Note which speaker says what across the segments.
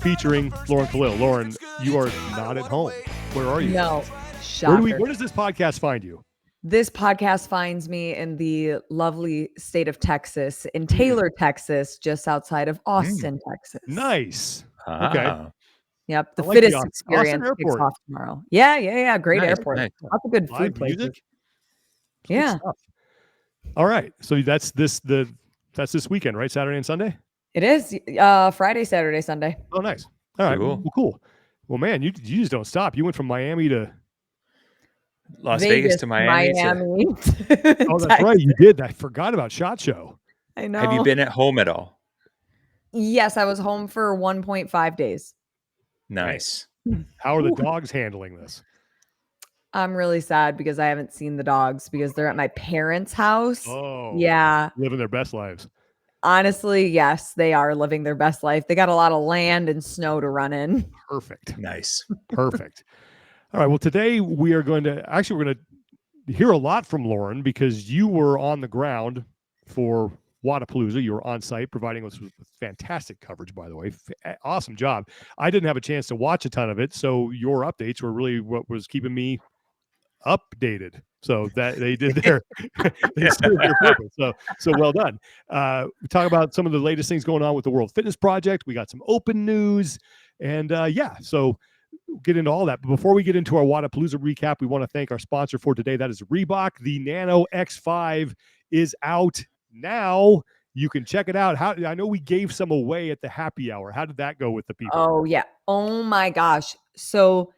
Speaker 1: featuring Lauren Khalil. Lauren, you are not at home. Where are you?
Speaker 2: No, shocker.
Speaker 1: Where does this podcast find you?
Speaker 2: This podcast finds me in the lovely state of Texas, in Taylor, Texas, just outside of Austin, Texas.
Speaker 1: Nice. Okay.
Speaker 2: Yep. The
Speaker 1: I like
Speaker 2: fittest
Speaker 1: Austin
Speaker 2: experience kicks
Speaker 1: airport.
Speaker 2: off tomorrow. Yeah. Great airport.
Speaker 3: Nice.
Speaker 2: Lots of good
Speaker 1: Live
Speaker 2: food places.
Speaker 1: music.
Speaker 2: Yeah.
Speaker 1: Good stuff. All right. So that's this weekend, right? Saturday and Sunday?
Speaker 2: It is Friday, Saturday, Sunday.
Speaker 1: Oh, nice. All right.
Speaker 3: Cool.
Speaker 1: Well, cool. Well, man, you just don't stop. You went from Miami to
Speaker 3: Las Vegas to Miami.
Speaker 1: Oh, that's right. You did. I forgot about SHOT Show.
Speaker 2: I know.
Speaker 3: Have you been at home at all?
Speaker 2: Yes, I was home for 1.5 days.
Speaker 3: Nice.
Speaker 1: How are the dogs handling this?
Speaker 2: I'm really sad because I haven't seen the dogs because they're at my parents' house.
Speaker 1: Oh,
Speaker 2: yeah.
Speaker 1: Living their best lives.
Speaker 2: Honestly, yes, they are living their best life. They got a lot of land and snow to run in.
Speaker 1: Perfect.
Speaker 3: Nice.
Speaker 1: Perfect. All right. Well, today we're going to hear a lot from Lauren because you were on the ground for Wodapalooza. You were on site providing us with fantastic coverage, by the way. Awesome job. I didn't have a chance to watch a ton of it, so your updates were really what was keeping me updated. So that they did their they served their purpose. So well done. We talk about some of the latest things going on with the World Fitness Project. We got some open news, and so we'll get into all that. But before we get into our Wodapalooza recap, we want to thank our sponsor for today. That is Reebok. The Nano X5 is out now. You can check it out. I know we gave some away at the happy hour. How did that go with the people?
Speaker 2: Oh yeah. Oh my gosh. So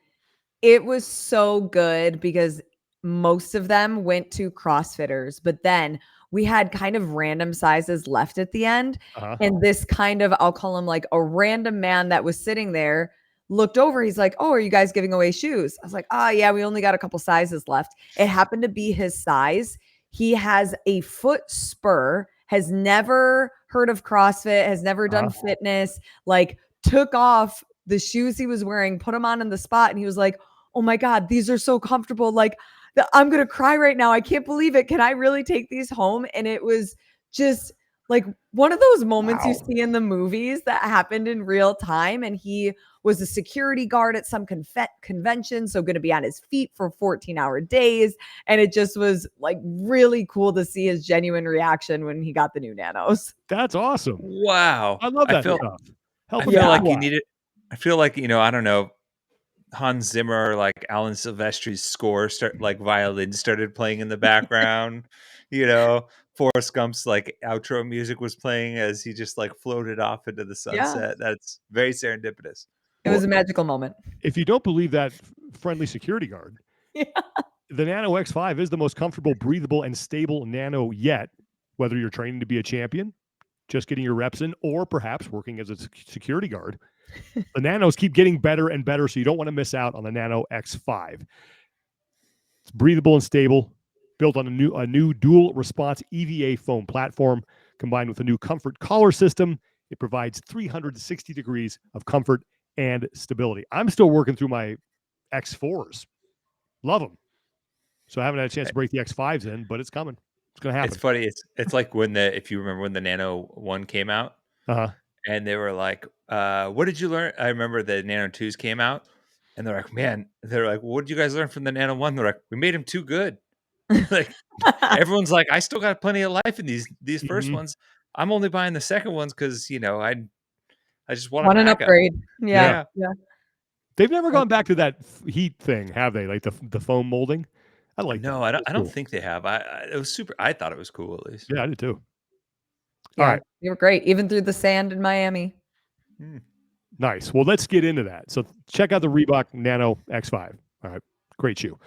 Speaker 2: it was so good because most of them went to CrossFitters, but then we had kind of random sizes left at the end. And this kind of, I'll call him like a random man that was sitting there, looked over. He's like, "Oh, are you guys giving away shoes?" I was like, "Oh yeah, we only got a couple sizes left." It happened to be his size. He has a foot spur, has never heard of CrossFit, has never done fitness, like took off the shoes he was wearing, put them on in the spot. And he was like, "Oh my God, these are so comfortable. Like I'm going to cry right now. I can't believe it. Can I really take these home?" And it was just like one of those moments you see in the movies that happened in real time. And he was a security guard at some convention. So going to be on his feet for 14-hour days. And it just was like really cool to see his genuine reaction when he got the new Nanos.
Speaker 1: That's awesome.
Speaker 3: Wow.
Speaker 1: I love that stuff.
Speaker 3: I feel like you need it. I feel like, I don't know, Hans Zimmer, like Alan Silvestri's score violin started playing in the background, Forrest Gump's like outro music was playing as he just like floated off into the sunset. Yeah. That's very serendipitous.
Speaker 2: It was a magical moment.
Speaker 1: If you don't believe that friendly security guard, the Nano X5 is the most comfortable, breathable, and stable Nano yet, whether you're training to be a champion, just getting your reps in, or perhaps working as a security guard. The Nanos keep getting better and better, so you don't want to miss out on the Nano X5. It's breathable and stable, built on a new dual response EVA foam platform, combined with a new comfort collar system. It provides 360 degrees of comfort and stability. I'm still working through my X4s. Love them. So I haven't had a chance to break the X5s in, but it's coming. It's going to happen.
Speaker 3: It's funny. It's like if you remember when the Nano 1 came out, and they were like, what did you learn? I remember the Nano 2s came out, and they're like, what did you guys learn from the Nano 1? They're like, we made him too good. Like everyone's like, I still got plenty of life in these first ones. I'm only buying the second ones because I just want
Speaker 2: an upgrade. Yeah.
Speaker 1: They've never gone back to that heat thing, have they? Like the foam molding. I like.
Speaker 3: No, I don't think they have. It was super. I thought it was cool at least.
Speaker 1: Yeah, I did too.
Speaker 2: Yeah,
Speaker 1: all right,
Speaker 2: they were great, even through the sand in Miami.
Speaker 1: Nice. Well, let's get into that. So check out the Reebok Nano X5. All right, great shoe.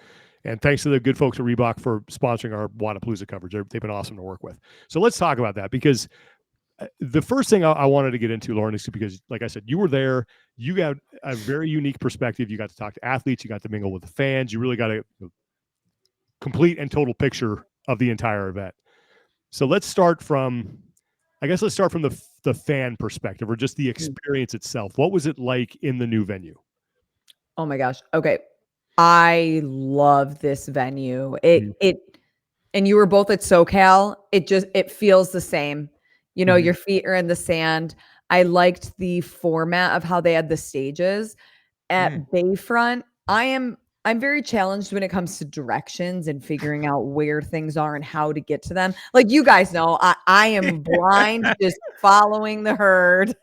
Speaker 1: And thanks to the good folks at Reebok for sponsoring our Wodapalooza coverage. They've been awesome to work with. So let's talk about that, because the first thing I wanted to get into, Lauren, is because, like I said, you were there. You got a very unique perspective. You got to talk to athletes. You got to mingle with the fans. You really got a complete and total picture of the entire event. So let's start from the fan perspective, or just the experience itself. What was it like in the new venue?
Speaker 2: Oh my gosh. Okay. I love this venue. It and you were both at SoCal. It feels the same. Your feet are in the sand. I liked the format of how they had the stages. At Bayfront, I'm very challenged when it comes to directions and figuring out where things are and how to get to them. Like you guys know, I am blind, just following the herd.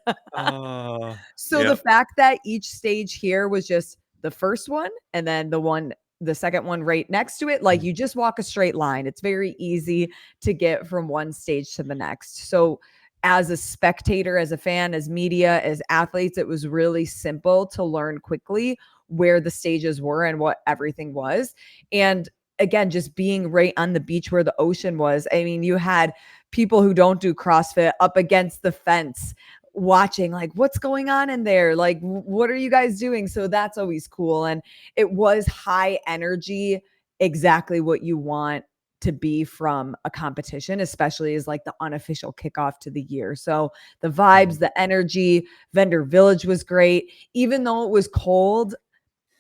Speaker 2: So the fact that each stage here was just the first one and then the second one right next to it, like you just walk a straight line. It's very easy to get from one stage to the next. So as a spectator, as a fan, as media, as athletes, it was really simple to learn quickly where the stages were and what everything was. And again, just being right on the beach where the ocean was. I mean, you had people who don't do CrossFit up against the fence watching, like, what's going on in there? Like, what are you guys doing? So that's always cool. And it was high energy, exactly what you want to be from a competition, especially as like the unofficial kickoff to the year. So the vibes, the energy, Vendor Village was great. Even though it was cold,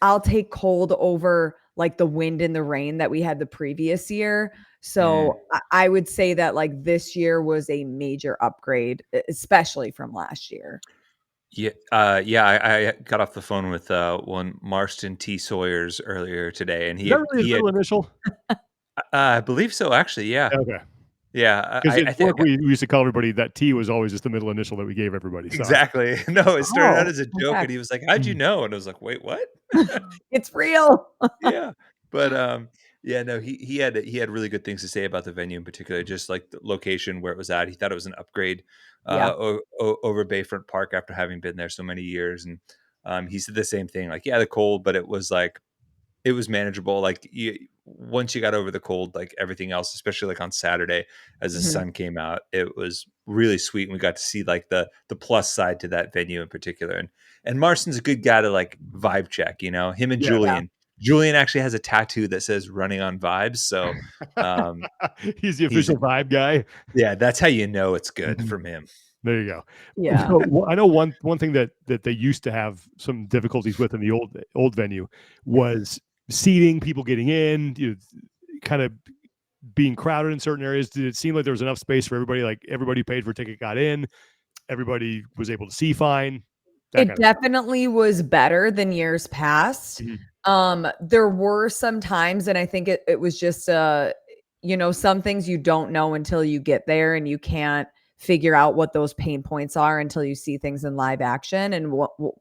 Speaker 2: I'll take cold over like the wind and the rain that we had the previous year. So I would say that like this year was a major upgrade, especially from last year.
Speaker 3: Yeah, I got off the phone with one Marston T. Sawyers earlier today, and
Speaker 1: Is that really his middle initial?
Speaker 3: I believe so, actually. Yeah,
Speaker 1: Okay.
Speaker 3: Yeah,
Speaker 1: because
Speaker 3: I
Speaker 1: at
Speaker 3: think
Speaker 1: work we used to tell everybody that T was always just the middle initial that we gave everybody. So.
Speaker 3: exactly. No, it started out
Speaker 2: Oh,
Speaker 3: as a joke,
Speaker 2: okay.
Speaker 3: and he was like, "How'd you know?" And I was like, "Wait, what?"
Speaker 2: It's real.
Speaker 3: Yeah, but yeah, no, he had really good things to say about the venue in particular, just like the location where it was at. He thought it was an upgrade
Speaker 2: Yeah.
Speaker 3: over Bayfront Park after having been there so many years, and he said the same thing. Like, yeah, the cold, but it was manageable. Like once you got over the cold, like everything else, especially like on Saturday as the sun came out, it was really sweet. And we got to see like the plus side to that venue in particular. And Marston's a good guy to like vibe check, him and
Speaker 1: Yeah.
Speaker 3: Julian. Julian actually has a tattoo that says running on vibes. So
Speaker 1: he's the official vibe guy.
Speaker 3: Yeah, that's how you know it's good from him.
Speaker 1: There you go.
Speaker 2: Yeah.
Speaker 1: So, I know one thing that they used to have some difficulties with in the old venue was seating, people getting in, kind of being crowded in certain areas. Did it seem like there was enough space for everybody? Like everybody who paid for a ticket got in, everybody was able to see fine.
Speaker 2: It definitely was better than years past. There were some times, and I think it was just some things you don't know until you get there, and you can't figure out what those pain points are until you see things in live action. And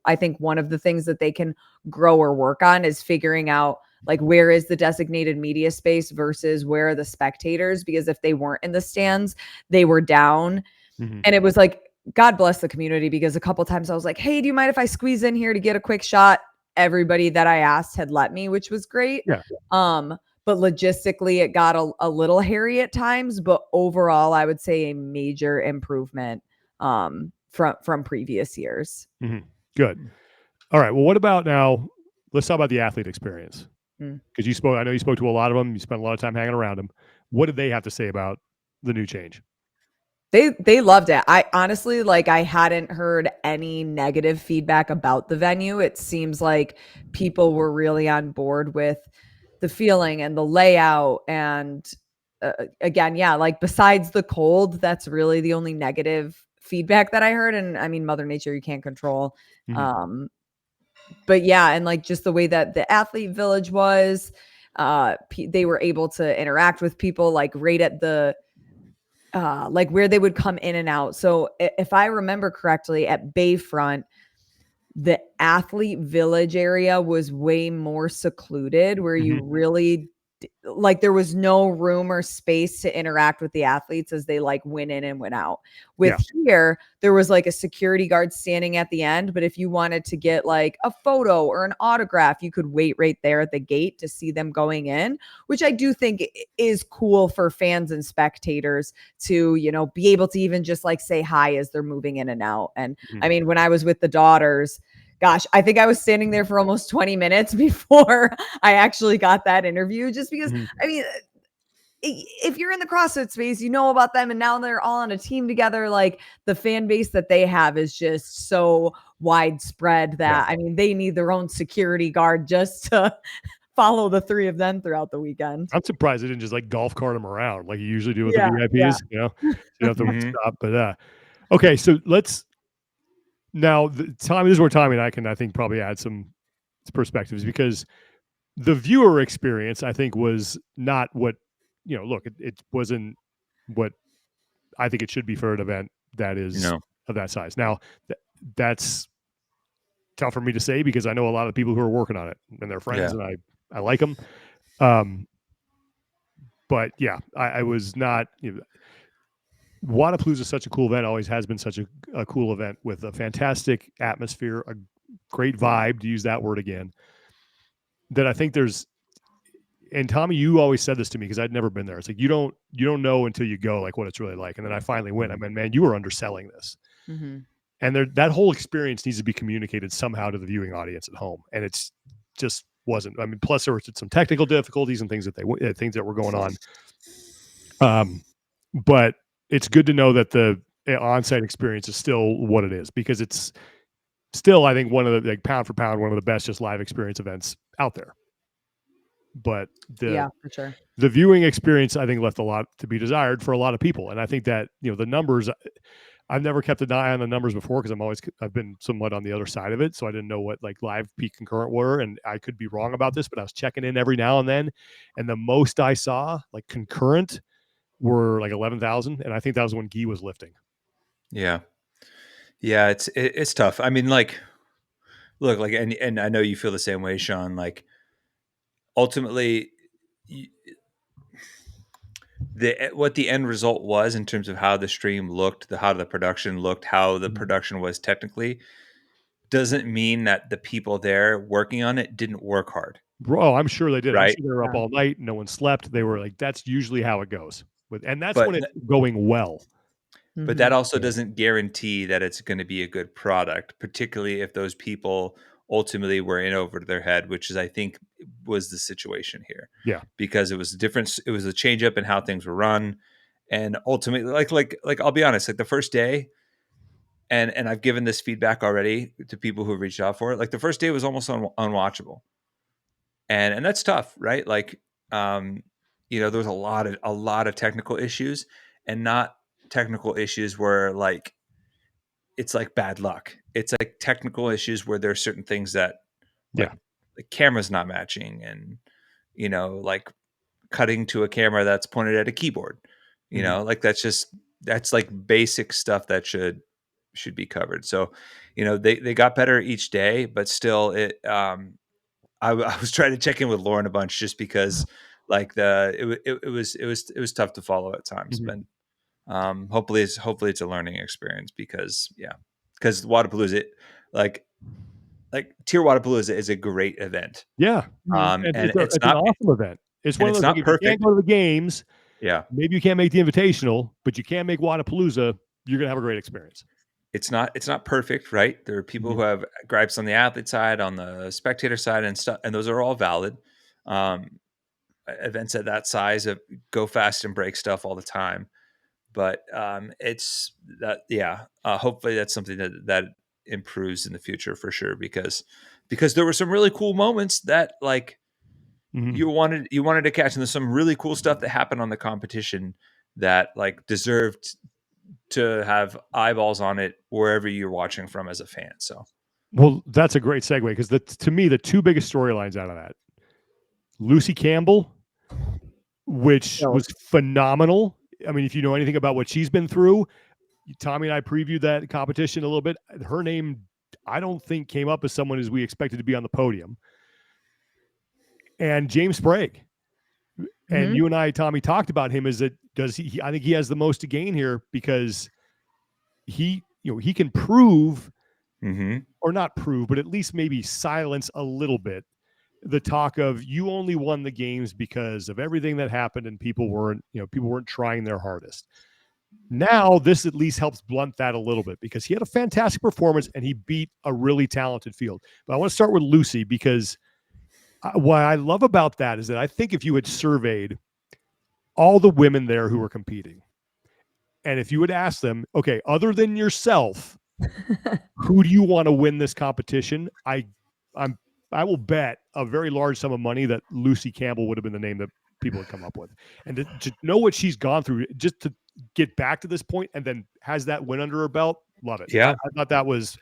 Speaker 2: I think one of the things that they can grow or work on is figuring out like where is the designated media space versus where are the spectators, because if they weren't in the stands, they were down. And it was like, God bless the community, because a couple times I was like, hey, do you mind if I squeeze in here to get a quick shot? Everybody that I asked had let me, which was great.
Speaker 1: Yeah.
Speaker 2: But logistically, it got a little hairy at times. But overall, I would say a major improvement from previous years.
Speaker 1: Good. All right. Well, what about now? Let's talk about the athlete experience. Because I know you spoke to a lot of them. You spent a lot of time hanging around them. What did they have to say about the new change?
Speaker 2: They loved it. I honestly, like, I hadn't heard any negative feedback about the venue. It seems like people were really on board with the feeling and the layout. And again, yeah, like besides the cold, that's really the only negative feedback that I heard. And I mean, Mother Nature, you can't control. But yeah, and like just the way that the athlete village was, they were able to interact with people like right at the like where they would come in and out. So if I remember correctly, at Bayfront, the athlete village area was way more secluded, where you really like there was no room or space to interact with the athletes as they like went in and went out. With here, there was like a security guard standing at the end, but if you wanted to get like a photo or an autograph, you could wait right there at the gate to see them going in, which I do think is cool for fans and spectators to, be able to even just like say hi as they're moving in and out. And I mean, when I was with the daughters, gosh, I think I was standing there for almost 20 minutes before I actually got that interview, just because, I mean, if you're in the CrossFit space, you know about them, and now they're all on a team together. Like the fan base that they have is just so widespread that, I mean, they need their own security guard just to follow the three of them throughout the weekend.
Speaker 1: I'm surprised they didn't just like golf cart them around like you usually do with the VIPs, so you don't have to stop. But okay, so let's Now, Tommy, this is where Tommy and I can, I think, probably add some perspectives, because the viewer experience, I think, was not what, look, it wasn't what I think it should be for an event that is of that size. Now, that's tough for me to say because I know a lot of people who are working on it and they're friends, and I like them. But yeah, I was not. Wodapalooza is such a cool event. Always has been such a cool event with a fantastic atmosphere, a great vibe, to use that word again. That I think there's. And Tommy, you always said this to me because I'd never been there. It's like you don't know until you go, like, what it's really like. And then I finally went. I mean, man, you were underselling this.
Speaker 2: Mm-hmm.
Speaker 1: And that whole experience needs to be communicated somehow to the viewing audience at home. And it's just wasn't. I mean, plus there were some technical difficulties and things that were going on. But it's good to know that the on-site experience is still what it is, because it's still, I think, one of the, like, pound for pound, one of the best just live experience events out there. But
Speaker 2: for sure,
Speaker 1: the viewing experience, I think, left a lot to be desired for a lot of people. And I think that, the numbers, I've never kept an eye on the numbers before because I've been somewhat on the other side of it. So I didn't know what, like, live peak concurrent were. And I could be wrong about this, but I was checking in every now and then. And the most I saw, like, concurrent, were like 11,000. And I think that was when Guy was lifting.
Speaker 3: Yeah. Yeah. It's tough. I mean, like, look, like, and I know you feel the same way, Sean, like, ultimately what the end result was in terms of how the stream looked, how the production looked, how the production was technically, doesn't mean that the people there working on it didn't work hard.
Speaker 1: Oh, I'm sure they did.
Speaker 3: Right?
Speaker 1: I'm sure they were up all night. No one slept. They were like, that's usually how it goes. And that's when it's going well.
Speaker 3: But that also doesn't guarantee that it's going to be a good product, particularly if those people ultimately were in over their head, which is, I think, was the situation here.
Speaker 1: Yeah.
Speaker 3: Because it was a difference. It was a change up in how things were run. And ultimately, like I'll be honest, like the first day, and I've given this feedback already to people who have reached out for it. Like the first day was almost unwatchable. And that's tough, right? Like, there was a lot of technical issues, and not technical issues where, like, it's like bad luck. It's like technical issues where there are certain things that, like, the camera's not matching, and, like, cutting to a camera that's pointed at a keyboard, like, that's like basic stuff that should be covered. So, they got better each day, but still I was trying to check in with Lauren a bunch just because, like, it was tough to follow at times. But hopefully it's a learning experience, because Wodapalooza, like TYR Wodapalooza is a great event.
Speaker 1: Yeah.
Speaker 3: And
Speaker 1: it's an awesome event. It's one of those,
Speaker 3: not
Speaker 1: if
Speaker 3: perfect.
Speaker 1: you can't go to the games,
Speaker 3: Yeah,
Speaker 1: maybe you can't make the Invitational, but you can make Wodapalooza. You're gonna have a great experience.
Speaker 3: It's not perfect, right? There are people who have gripes on the athlete side, on the spectator side, and stuff, and those are all valid. Events at that size go fast and break stuff all the time, but it's that, hopefully that's something that improves in the future for sure, because there were some really cool moments that, like, you wanted to catch, and there's some really cool stuff that happened on the competition that, like, deserved to have eyeballs on it wherever you're watching from as a fan. So,
Speaker 1: well, that's a great segue, because to me, the two biggest storylines out of that, Lucy Campbell, which was phenomenal. I mean, if you know anything about what she's been through, Tommy and I previewed that competition a little bit. Her name, I don't think, came up as someone as we expected to be on the podium. And James Sprague. And you and I, Tommy, talked about him. Is that I think he has the most to gain here, because he can prove, or not prove, but at least maybe silence a little bit the talk of, you only won the games because of everything that happened and people weren't trying their hardest. Now this at least helps blunt that a little bit, because he had a fantastic performance and he beat a really talented field. But I want to start with Lucy, because what I love about that is that I think if you had surveyed all the women there who were competing, and if you would ask them, okay, other than yourself, who do you want to win this competition? I will bet a very large sum of money that Lucy Campbell would have been the name that people would come up with. And to know what she's gone through just to get back to this point, and then has that win under her belt, love it.
Speaker 3: Yeah,
Speaker 1: I thought that was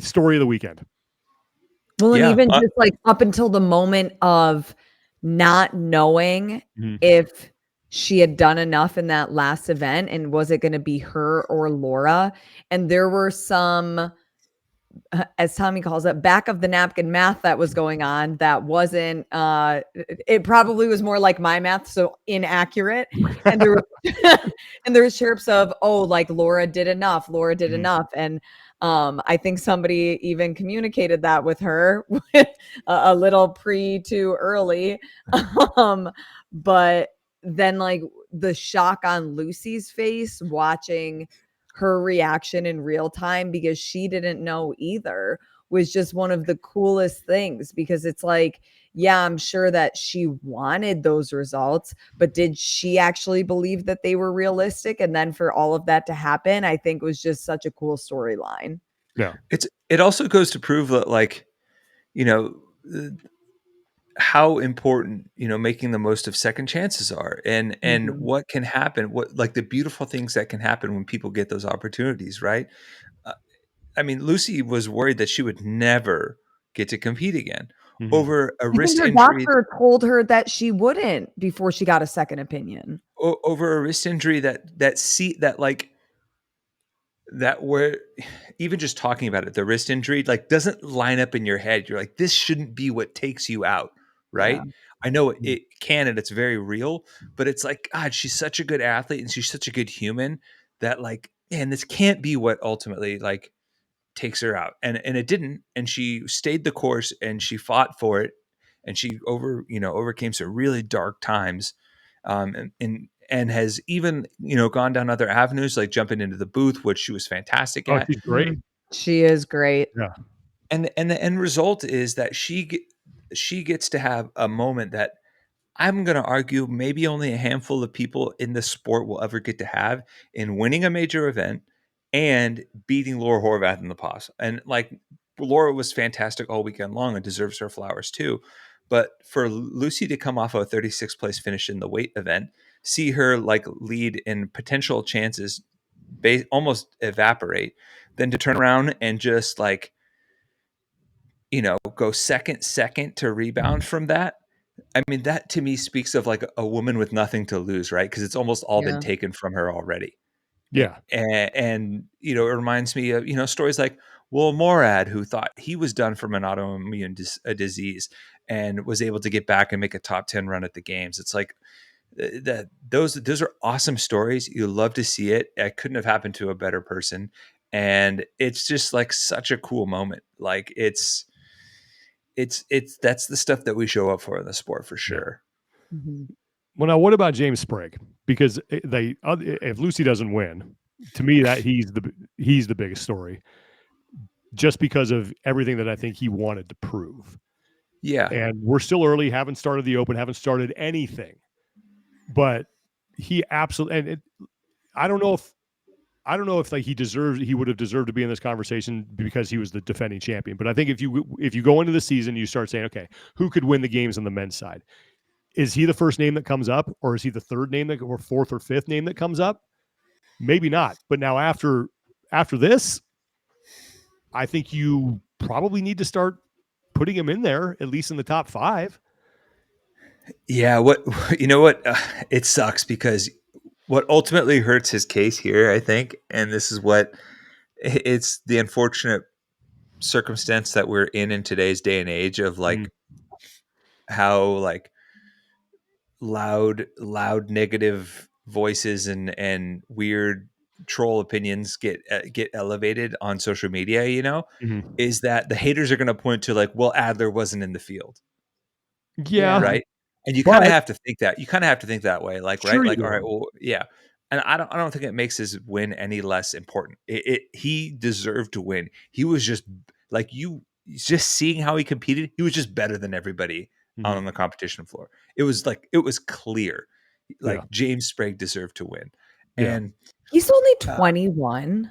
Speaker 1: story of the weekend.
Speaker 2: Well, and even just like up until the moment of not knowing if she had done enough in that last event and was it going to be her or Laura. And there were some, as Tommy calls it, back of the napkin math that was going on that wasn't, it probably was more like my math, so inaccurate. And there were, and there was chirps of, oh, like Laura did enough, and I think somebody even communicated that with her a little too early. But then like the shock on Lucy's face watching her reaction in real time, because she didn't know either, was just one of the coolest things, because it's like, yeah, I'm sure that she wanted those results, but did she actually believe that they were realistic? And then for all of that to happen, I think was just such a cool storyline.
Speaker 1: Yeah.
Speaker 3: It also goes to prove that, like, you know, how important, making the most of second chances are, and what can happen, what, like, the beautiful things that can happen when people get those opportunities, right? I mean, Lucy was worried that she would never get to compete again over a wrist
Speaker 2: her
Speaker 3: injury.
Speaker 2: Doctor told her that she wouldn't before she got a second opinion.
Speaker 3: Over a wrist injury that where even just talking about it, the wrist injury, like, doesn't line up in your head. You're like, this shouldn't be what takes you out, right?
Speaker 2: Yeah.
Speaker 3: I know it can, and it's very real, but it's like, God, she's such a good athlete and she's such a good human that, like, man, this can't be what ultimately, like, takes her out. And it didn't. And she stayed the course and she fought for it. And she overcame some really dark times. And has even, gone down other avenues, like jumping into the booth, which she was fantastic at.
Speaker 1: She's great.
Speaker 2: She is great.
Speaker 1: Yeah.
Speaker 3: And the end result is that she gets to have a moment that I'm going to argue maybe only a handful of people in the sport will ever get to have, in winning a major event and beating Laura Horvath in the POS. And, like, Laura was fantastic all weekend long and deserves her flowers too. But for Lucy to come off a 36th place finish in the weight event, see her, like, lead in potential chances almost evaporate, then to turn around and just, like, go second to rebound from that. I mean, that to me speaks of, like, a woman with nothing to lose, right? Because it's almost all been taken from her already.
Speaker 1: Yeah.
Speaker 3: And it reminds me of, stories like Will Morad, who thought he was done from an autoimmune disease and was able to get back and make a top 10 run at the games. It's like, those are awesome stories. You love to see it. It couldn't have happened to a better person. And it's just, like, such a cool moment. Like, it's that's the stuff that we show up for in the sport, for sure.
Speaker 2: Mm-hmm.
Speaker 1: Well, now what about James Sprague? Because if Lucy doesn't win, to me that he's the biggest story, just because of everything that I think he wanted to prove.
Speaker 3: Yeah.
Speaker 1: And we're still early, haven't started the Open, haven't started anything, but he absolutely, and I don't know if like he would have deserved to be in this conversation because he was the defending champion. But I think if you go into the season, you start saying, okay, who could win the games on the men's side? Is he the first name that comes up, or is he the third name or fourth or fifth name that comes up? Maybe not. But now after this, I think you probably need to start putting him in there, at least in the top 5.
Speaker 3: Yeah. It sucks, because what ultimately hurts his case here, I think, and this is what it's the unfortunate circumstance that we're in today's day and age of, like, how, like, loud negative voices and weird troll opinions get elevated on social media, is that the haters are going to point to, like, well, Adler wasn't in the field.
Speaker 1: Yeah.
Speaker 3: Right. And you kind of have to think that. You kind of have to think that way, like,
Speaker 1: Sure,
Speaker 3: right?
Speaker 1: you
Speaker 3: Like,
Speaker 1: do.
Speaker 3: all right, well, yeah. And I don't think it makes his win any less important. He deserved to win. He was just, like, just seeing how he competed, he was just better than everybody on the competition floor. It was clear, like, James Sprague deserved to win. And
Speaker 2: he's only 21.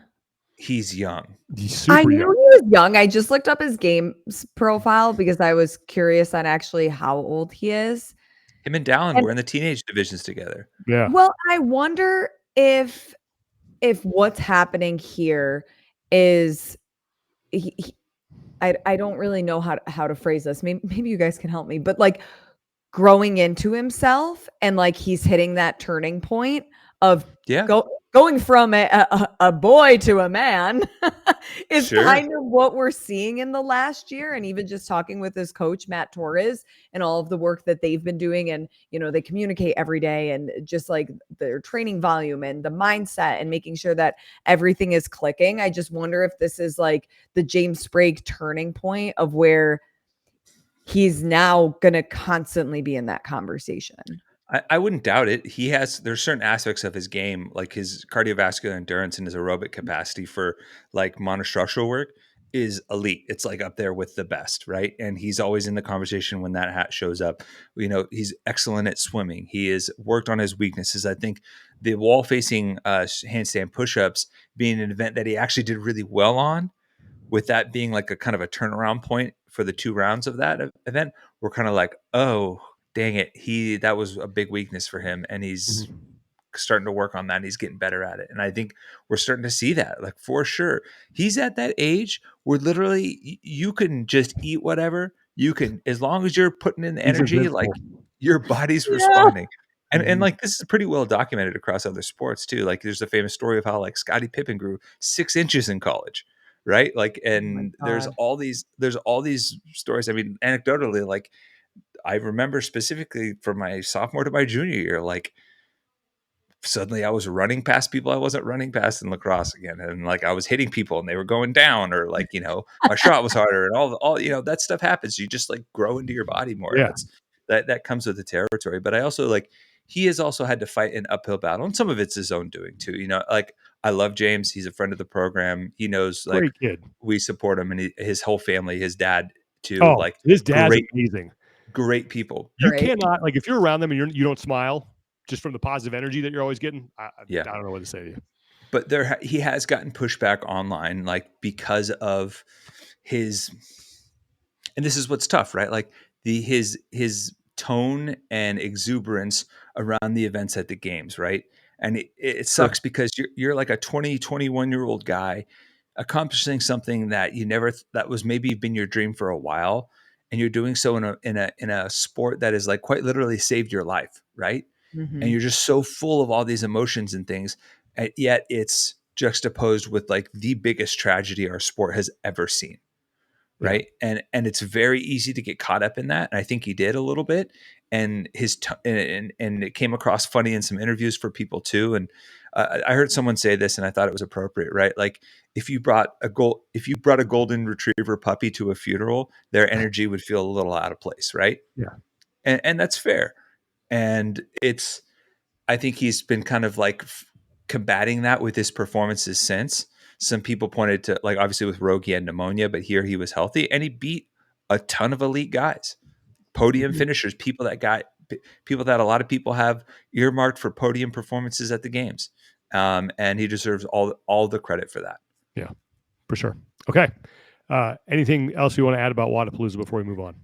Speaker 3: He's young.
Speaker 1: He's super
Speaker 2: I knew
Speaker 1: young.
Speaker 2: he was young. I just looked up his games profile because I was curious on actually how old he is.
Speaker 3: Him and Dallin were in the teenage divisions together.
Speaker 1: Yeah.
Speaker 2: Well, I wonder if what's happening here is I don't really know how to phrase this. Maybe you guys can help me, but like growing into himself and like he's hitting that turning point of going from a boy to a man is kind of what we're seeing in the last year. And even just talking with his coach, Matt Torres, and all of the work that they've been doing. And, they communicate every day, and just like their training volume and the mindset and making sure that everything is clicking. I just wonder if this is like the James Sprague turning point of where he's now going to constantly be in that conversation.
Speaker 3: I wouldn't doubt it. There's certain aspects of his game, like his cardiovascular endurance and his aerobic capacity for like monostructural work is elite. It's like up there with the best, right? And he's always in the conversation when that hat shows up. He's excellent at swimming. He has worked on his weaknesses. I think the wall facing handstand push-ups being an event that he actually did really well on, with that being like a kind of a turnaround point for the 2 rounds of that event, we're kind of like, oh, dang it. That was a big weakness for him. And he's starting to work on that. And he's getting better at it. And I think we're starting to see that, like, for sure. He's at that age where literally you can just eat whatever you can, as long as you're putting in the energy, like your body's responding. And like, this is pretty well documented across other sports too. Like there's a famous story of how like Scottie Pippen grew 6 inches in college. Right. Like, and there's all these stories. I mean, anecdotally, like I remember specifically from my sophomore to my junior year, like suddenly I was running past people I wasn't running past in lacrosse again. And like I was hitting people and they were going down, or like, my shot was harder, and all, that stuff happens. You just like grow into your body more.
Speaker 1: Yeah.
Speaker 3: That comes with the territory. But I also like, he has also had to fight an uphill battle, and some of it's his own doing too. Like I love James. He's a friend of the program. He knows, like,
Speaker 1: great kid.
Speaker 3: We support him, and his whole family, his dad too.
Speaker 1: Oh,
Speaker 3: like
Speaker 1: his dad's amazing.
Speaker 3: Great people.
Speaker 1: You cannot, like, if you're around them and you don't smile just from the positive energy that you're always getting. I don't know what to say to you.
Speaker 3: But he has gotten pushback online, like because of his, and this is what's tough, right? Like his tone and exuberance around the events at the games, right? And it sucks because you're like a 21-year-old guy accomplishing something that that was maybe been your dream for a while, and you're doing so in a sport that is like quite literally saved your life, right? And you're just so full of all these emotions and things, and yet it's juxtaposed with like the biggest tragedy our sport has ever seen. Right. Yeah. And it's very easy to get caught up in that. And I think he did a little bit, and and it came across funny in some interviews for people too. And I heard someone say this, and I thought it was appropriate, right? Like if you brought a golden retriever puppy to a funeral, their energy would feel a little out of place. Right.
Speaker 1: Yeah.
Speaker 3: And that's fair. And I think he's been kind of like combating that with his performances since. Some people pointed to, like, obviously with Rogue, he had pneumonia, but here he was healthy, and he beat a ton of elite guys, podium finishers, people that a lot of people have earmarked for podium performances at the games. And he deserves all the credit for that.
Speaker 1: Yeah, for sure. Okay. Anything else you want to add about Wodapalooza before we move on?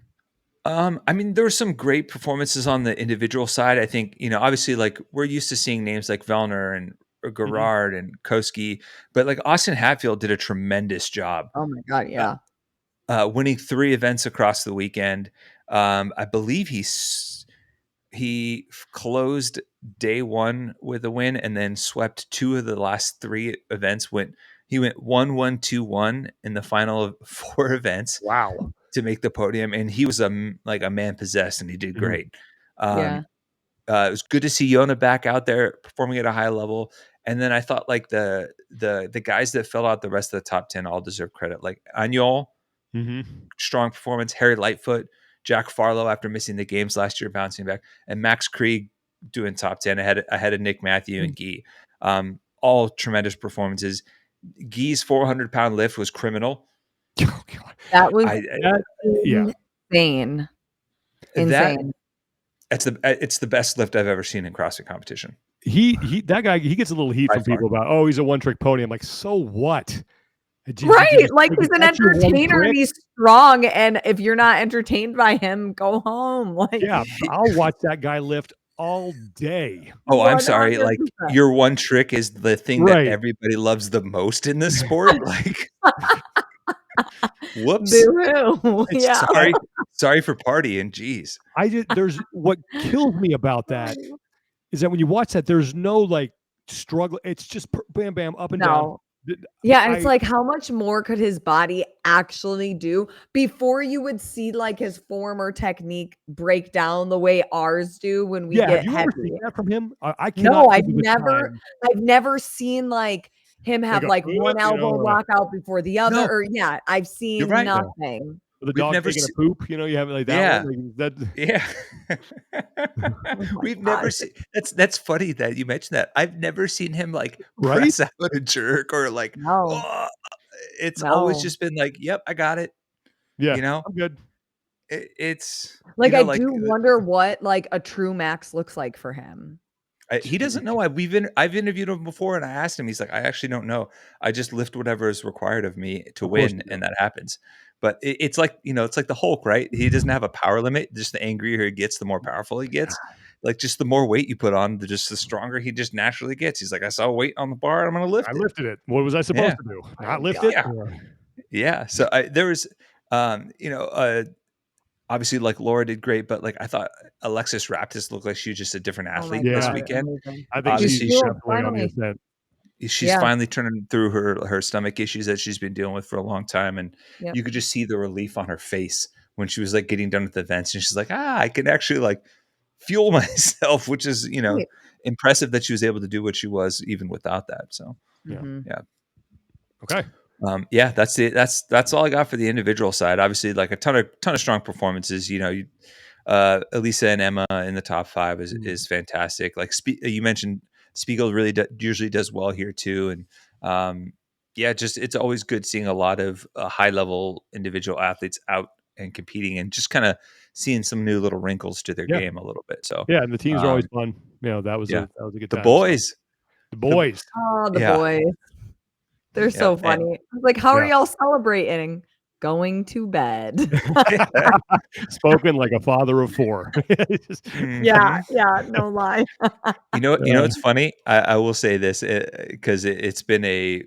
Speaker 3: I mean, there were some great performances on the individual side. I think, obviously, like, we're used to seeing names like Vellner and Garrard and Koski, but like Austin Hatfield did a tremendous job.
Speaker 2: Oh my God. Yeah.
Speaker 3: Winning 3 events across the weekend. I believe he closed day 1 with a win, and then swept 2 of the last 3 events. He went 1-1-2-1 in the final of 4 events.
Speaker 1: Wow.
Speaker 3: To make the podium, and he was a man possessed, and he did great. It was good to see Yona back out there performing at a high level. And then I thought like the guys that fell out the rest of the top 10 all deserve credit. Like Agnol, strong performance. Harry Lightfoot, Jack Farlow after missing the games last year, bouncing back, and Max Krieg doing top 10 ahead of Nick Matthew and Guy. All tremendous performances. Guy's 400-pound lift was criminal.
Speaker 2: Oh, God. That was insane. Insane.
Speaker 3: It's the best lift I've ever seen in CrossFit competition.
Speaker 1: That guy, he gets a little heat from people about, he's a one-trick pony. I'm like, so what?
Speaker 2: Right. Like, he's an entertainer and he's strong. And if you're not entertained by him, go home. Like,
Speaker 1: yeah, I'll watch that guy lift all day.
Speaker 3: Oh, I'm sorry. Like, your one trick is the thing that everybody loves the most in this sport. Like, Whoops.
Speaker 2: Boo-hoo. Yeah.
Speaker 3: Sorry for partying. Jeez.
Speaker 1: There's what kills me about that is that when you watch that, there's no like struggle. It's just bam, bam, up and down.
Speaker 2: Yeah, and it's like, how much more could his body actually do before you would see like his form or technique break down the way ours do when we get
Speaker 1: have you
Speaker 2: heavy?
Speaker 1: ever seen that from him? I cannot.
Speaker 2: No, I've never seen like him have like one elbow lock out before the other.
Speaker 3: No,
Speaker 2: Or I've seen
Speaker 3: right.
Speaker 2: nothing.
Speaker 1: The dog taking a poop, you have like that one. Like that.
Speaker 3: Yeah. We've never seen that's funny that you mentioned that. I've never seen him like
Speaker 1: Right?
Speaker 3: press out a jerk or like, oh, it's always just been like, yep, I got it.
Speaker 1: Yeah. I'm good.
Speaker 3: It's
Speaker 2: like, I do wonder what like a true max looks like for him.
Speaker 3: He doesn't know. I've interviewed him before, and I asked him. He's like, I actually don't know. I just lift whatever is required of me to win, and that happens. But it's like it's like the Hulk, right? He doesn't have a power limit. Just the angrier he gets, the more powerful he gets. Like just the more weight you put on, the stronger he just naturally gets. He's like, I saw weight on the bar, I'm going to lift it.
Speaker 1: I lifted it. What was I supposed to do? Not lift it?
Speaker 3: Yeah. So there was, obviously, like Laura did great, but like I thought Alexis Raptis looked like she was just a different athlete this weekend.
Speaker 1: I think she's definitely on the ascent.
Speaker 3: She's finally turning through her stomach issues that she's been dealing with for a long time, and you could just see the relief on her face when she was like getting done with the events, and she's like, I can actually like fuel myself, which is impressive that she was able to do what she was even without that. So
Speaker 1: okay.
Speaker 3: That's it. That's all I got for the individual side. Obviously, like a ton of strong performances. Elisa and Emma in the top 5 is fantastic. Like you mentioned, Spiegel really usually does well here too. And just it's always good seeing a lot of high level individual athletes out and competing and just kind of seeing some new little wrinkles to their game a little bit. So
Speaker 1: and the teams are always fun. That was a good time.
Speaker 3: The boys.
Speaker 2: Oh, the boys. They're so funny. I was like, how are y'all celebrating? Going to bed.
Speaker 1: Spoken like a father of 4.
Speaker 2: Yeah, no lie.
Speaker 3: You know it's funny? I will say this because it's been a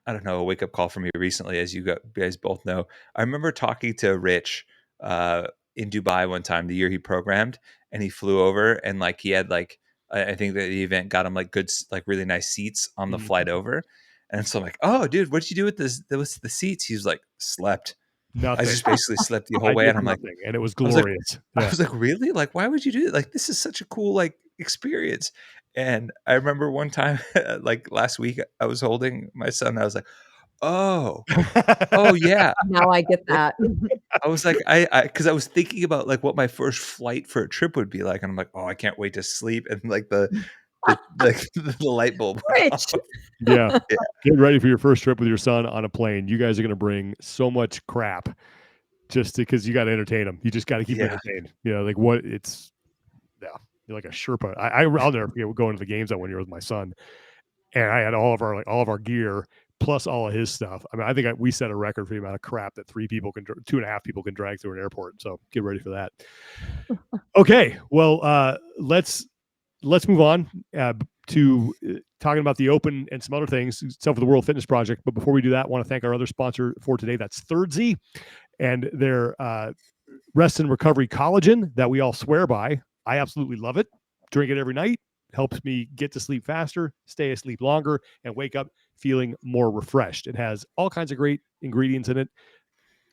Speaker 3: wake-up call for me recently, as you guys both know. I remember talking to Rich in Dubai one time, the year he programmed, and he flew over, and like he had like I think that the event got him like good, like really nice seats on the flight over. And so I'm like, oh, dude, what'd you do with this? There was the seats. He was like, slept.
Speaker 1: Nothing.
Speaker 3: I just basically slept the whole way. And I'm like,
Speaker 1: and it was glorious.
Speaker 3: I was like, really? Like, why would you do it? Like, this is such a cool like experience. And I remember one time, like last week, I was holding my son. I was like, oh yeah.
Speaker 2: Now I get that.
Speaker 3: I was like, because I was thinking about like what my first flight for a trip would be like, and I'm like, oh, I can't wait to sleep. And like the light bulb.
Speaker 2: Rich.
Speaker 1: Yeah. Get ready for your first trip with your son on a plane. You guys are going to bring so much crap just because you got to entertain them. You just got to keep entertained. Like what it's, you're like a Sherpa. I'll never forget going to the games that one year with my son, and I had all of our gear plus all of his stuff. I mean, I think we set a record for the amount of crap that 2.5 people can drag through an airport. So get ready for that. Okay. Well, let's move on to talking about the Open and some other things, stuff for the World Fitness Project. But before we do that, I want to thank our other sponsor for today. That's Thirdsy and their rest and recovery collagen that we all swear by. I absolutely love it. Drink it every night. Helps me get to sleep faster, stay asleep longer, and wake up feeling more refreshed. It has all kinds of great ingredients in it.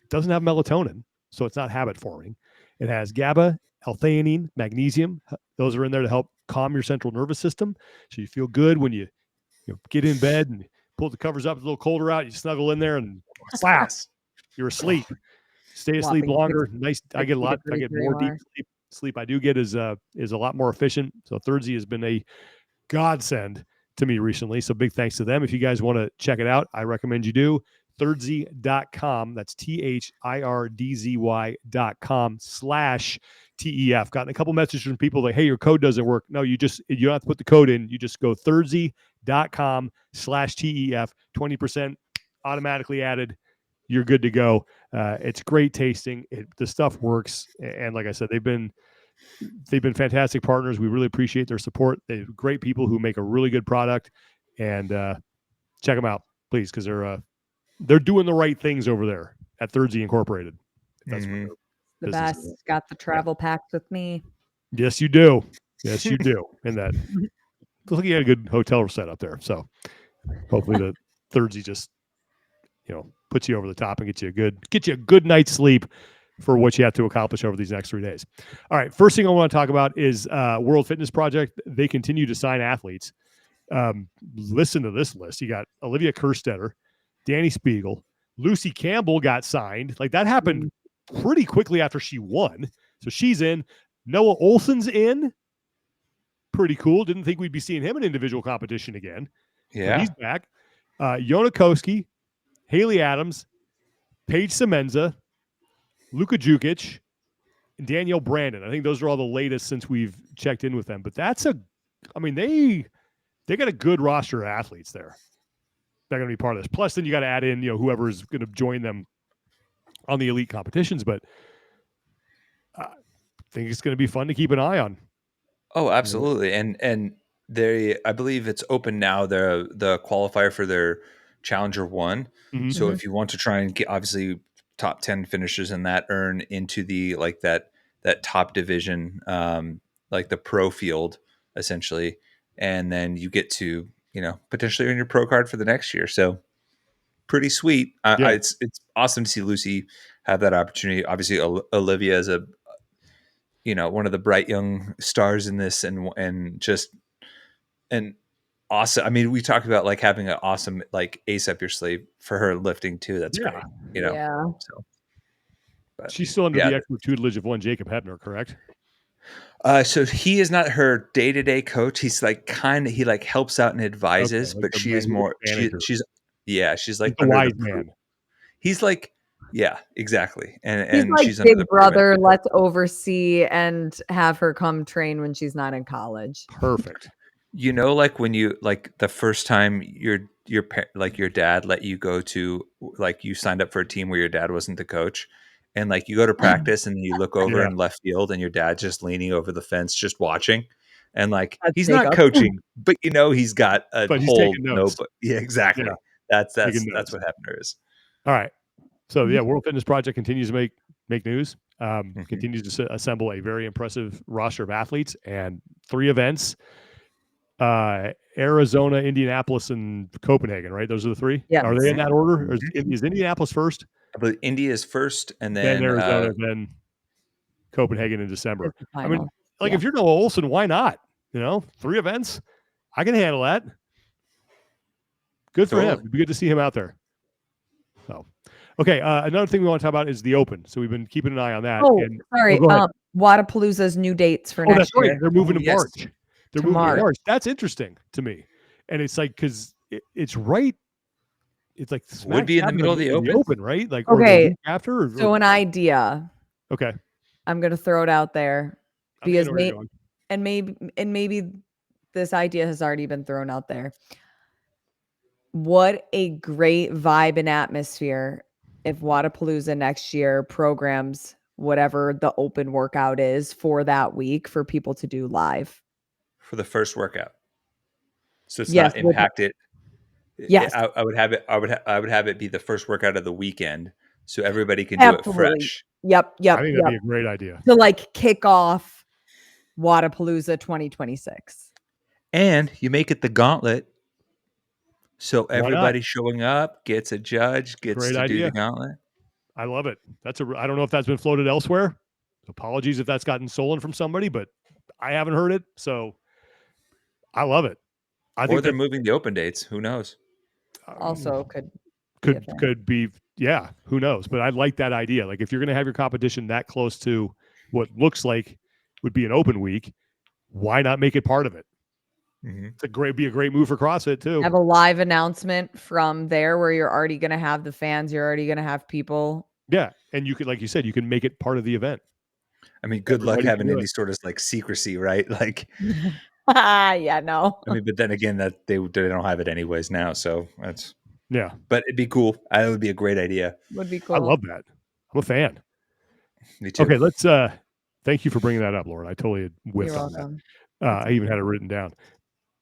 Speaker 1: It doesn't have melatonin, so it's not habit forming. It has GABA, L-theanine, magnesium. Those are in there to help calm your central nervous system, so you feel good when you get in bed and pull the covers up. It's a little colder out. You snuggle in there and blast. You're asleep. Stay asleep longer. Nice. I get more deep sleep I do get is a lot more efficient. So Thirdsy has been a godsend to me recently. So big thanks to them. If you guys want to check it out, I recommend you do. Thirdsy.com. That's THIRDZY.com/TEF. Gotten a couple messages from people like, hey, your code doesn't work. No, you don't have to put the code in. You just go Thirdsy.com/TEF. 20% automatically added. You're good to go. It's great tasting. The stuff works. And like I said, they've been fantastic partners. We really appreciate their support. They're great people who make a really good product, and check them out, please. Cause they're they're doing the right things over there at Thirdsy Incorporated. That's
Speaker 3: Mm-hmm.
Speaker 2: The best. Got the travel packs with me.
Speaker 1: Yes, you do. Yes, you do. And that looks like you had a good hotel set up there. So hopefully the Thirdsy just puts you over the top and get you a good night's sleep for what you have to accomplish over these next 3 days. All right. First thing I want to talk about is World Fitness Project. They continue to sign athletes. Listen to this list. You got Olivia Kerstetter, Danny Spiegel, Lucy Campbell got signed. Like that happened pretty quickly after she won. So she's in. Noah Olson's in. Pretty cool. Didn't think we'd be seeing him in individual competition again.
Speaker 3: Yeah.
Speaker 1: But he's back. Jonakowski, Haley Adams, Paige Semenza, Luka Jukic, and Danielle Brandon. I think those are all the latest since we've checked in with them. But they got a good roster of athletes there. They're going to be part of this. Plus, then you got to add in, whoever's going to join them on the elite competitions. But I think it's going to be fun to keep an eye on.
Speaker 3: Oh, absolutely. And I believe it's open now. The qualifier for their Challenger 1.
Speaker 1: Mm-hmm.
Speaker 3: So if you want to try and get obviously top 10 finishers in that earn into the that top division, like the pro field essentially, and then you get to potentially earn your pro card for the next year. So pretty sweet. It's awesome to see Lucy have that opportunity. Obviously, Olivia is one of the bright young stars in this, and awesome. I mean, we talked about like having an awesome like ace up your sleeve for her lifting too. That's great. So,
Speaker 1: but she's still under the expert tutelage of one Jacob Hebner, correct?
Speaker 3: So he is not her day-to-day coach. He's like he like helps out and advises, but she is more. She's like
Speaker 1: the wise man.
Speaker 3: He's like, yeah, exactly. And
Speaker 2: he's like
Speaker 3: she's
Speaker 2: big brother. Let's oversee and have her come train when she's not in college.
Speaker 1: Perfect.
Speaker 3: Like when you like the first time your dad let you go to, like, you signed up for a team where your dad wasn't the coach, and like you go to practice and you look over in left field and your dad's just leaning over the fence just watching, and like he's not coaching, but he's got a whole notebook. Yeah, exactly. Yeah. That's what Hefner is.
Speaker 1: All right. So World Fitness Project continues to make news. Continues to assemble a very impressive roster of athletes and 3 events. Arizona, Indianapolis, and Copenhagen, right? Those are the 3?
Speaker 2: Yeah.
Speaker 1: Are they in that order? Or is Indianapolis first?
Speaker 3: I believe India is first, and then
Speaker 1: Arizona, then Copenhagen in December. I mean, if you're Noah Olson, why not? 3 events. I can handle that. Good for him. It'd be good to see him out there. So, okay. Another thing we want to talk about is the Open. So we've been keeping an eye on that.
Speaker 2: Sorry. Wodapalooza's new dates for next year.
Speaker 1: Right. They're moving to March. They're moving to March. That's interesting to me. And it's like, because it's right. It's like
Speaker 3: would be in the middle of the
Speaker 1: Open, right? Like,
Speaker 2: okay.
Speaker 1: After.
Speaker 2: So an idea.
Speaker 1: Okay.
Speaker 2: I'm going to throw it out there because maybe this idea has already been thrown out there. What a great vibe and atmosphere if Wodapalooza next year programs whatever the open workout is for that week for people to do live.
Speaker 3: For the first workout. So it's not impacted.
Speaker 2: Yes.
Speaker 3: I would have it be the first workout of the weekend so everybody can do it fresh.
Speaker 2: Yep.
Speaker 1: I think that'd be a great idea.
Speaker 2: To like kick off Wodapalooza 2026.
Speaker 3: And you make it the gauntlet. So everybody showing up gets a judge, gets to do the gauntlet.
Speaker 1: I love it. I don't know if that's been floated elsewhere. Apologies if that's gotten stolen from somebody, but I haven't heard it. So I love it.
Speaker 3: Or they're moving the open dates. Who knows?
Speaker 2: Also
Speaker 1: could be. Yeah. Who knows? But I like that idea. Like if you're going to have your competition that close to what looks like would be an open week, why not make it part of it? It's be a great move for CrossFit too.
Speaker 2: Have a live announcement from there where you're already going to have the fans. You're already going to have people.
Speaker 1: Yeah. And you could, like you said, you can make it part of the event.
Speaker 3: I mean, good luck having any sort of like secrecy, right? Like,
Speaker 2: no.
Speaker 3: I mean, but then again, that they don't have it anyways now. So that's, but it'd be cool. It would be a great idea.
Speaker 2: Would be cool.
Speaker 1: I love that. I'm a fan.
Speaker 3: Me too.
Speaker 1: Okay. Let's, thank you for bringing that up, Lauren. I totally had whiffed on that. I even had it written down.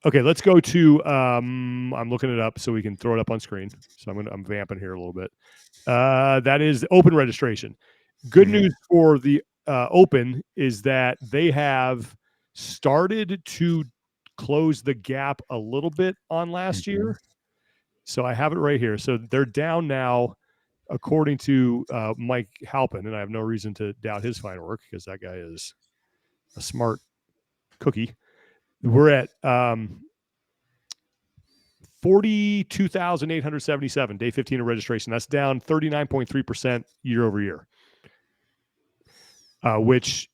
Speaker 1: Okay, let's go to. I'm looking it up so we can throw it up on screen. So I'm vamping here a little bit. That is open registration. Good news for the open is that they have started to close the gap a little bit on last year. So I have it right here. So they're down now, according to Mike Halpin, and I have no reason to doubt his fine work because that guy is a smart cookie. We're at 42,877 day 15 of registration. That's down 39.3% year over year, which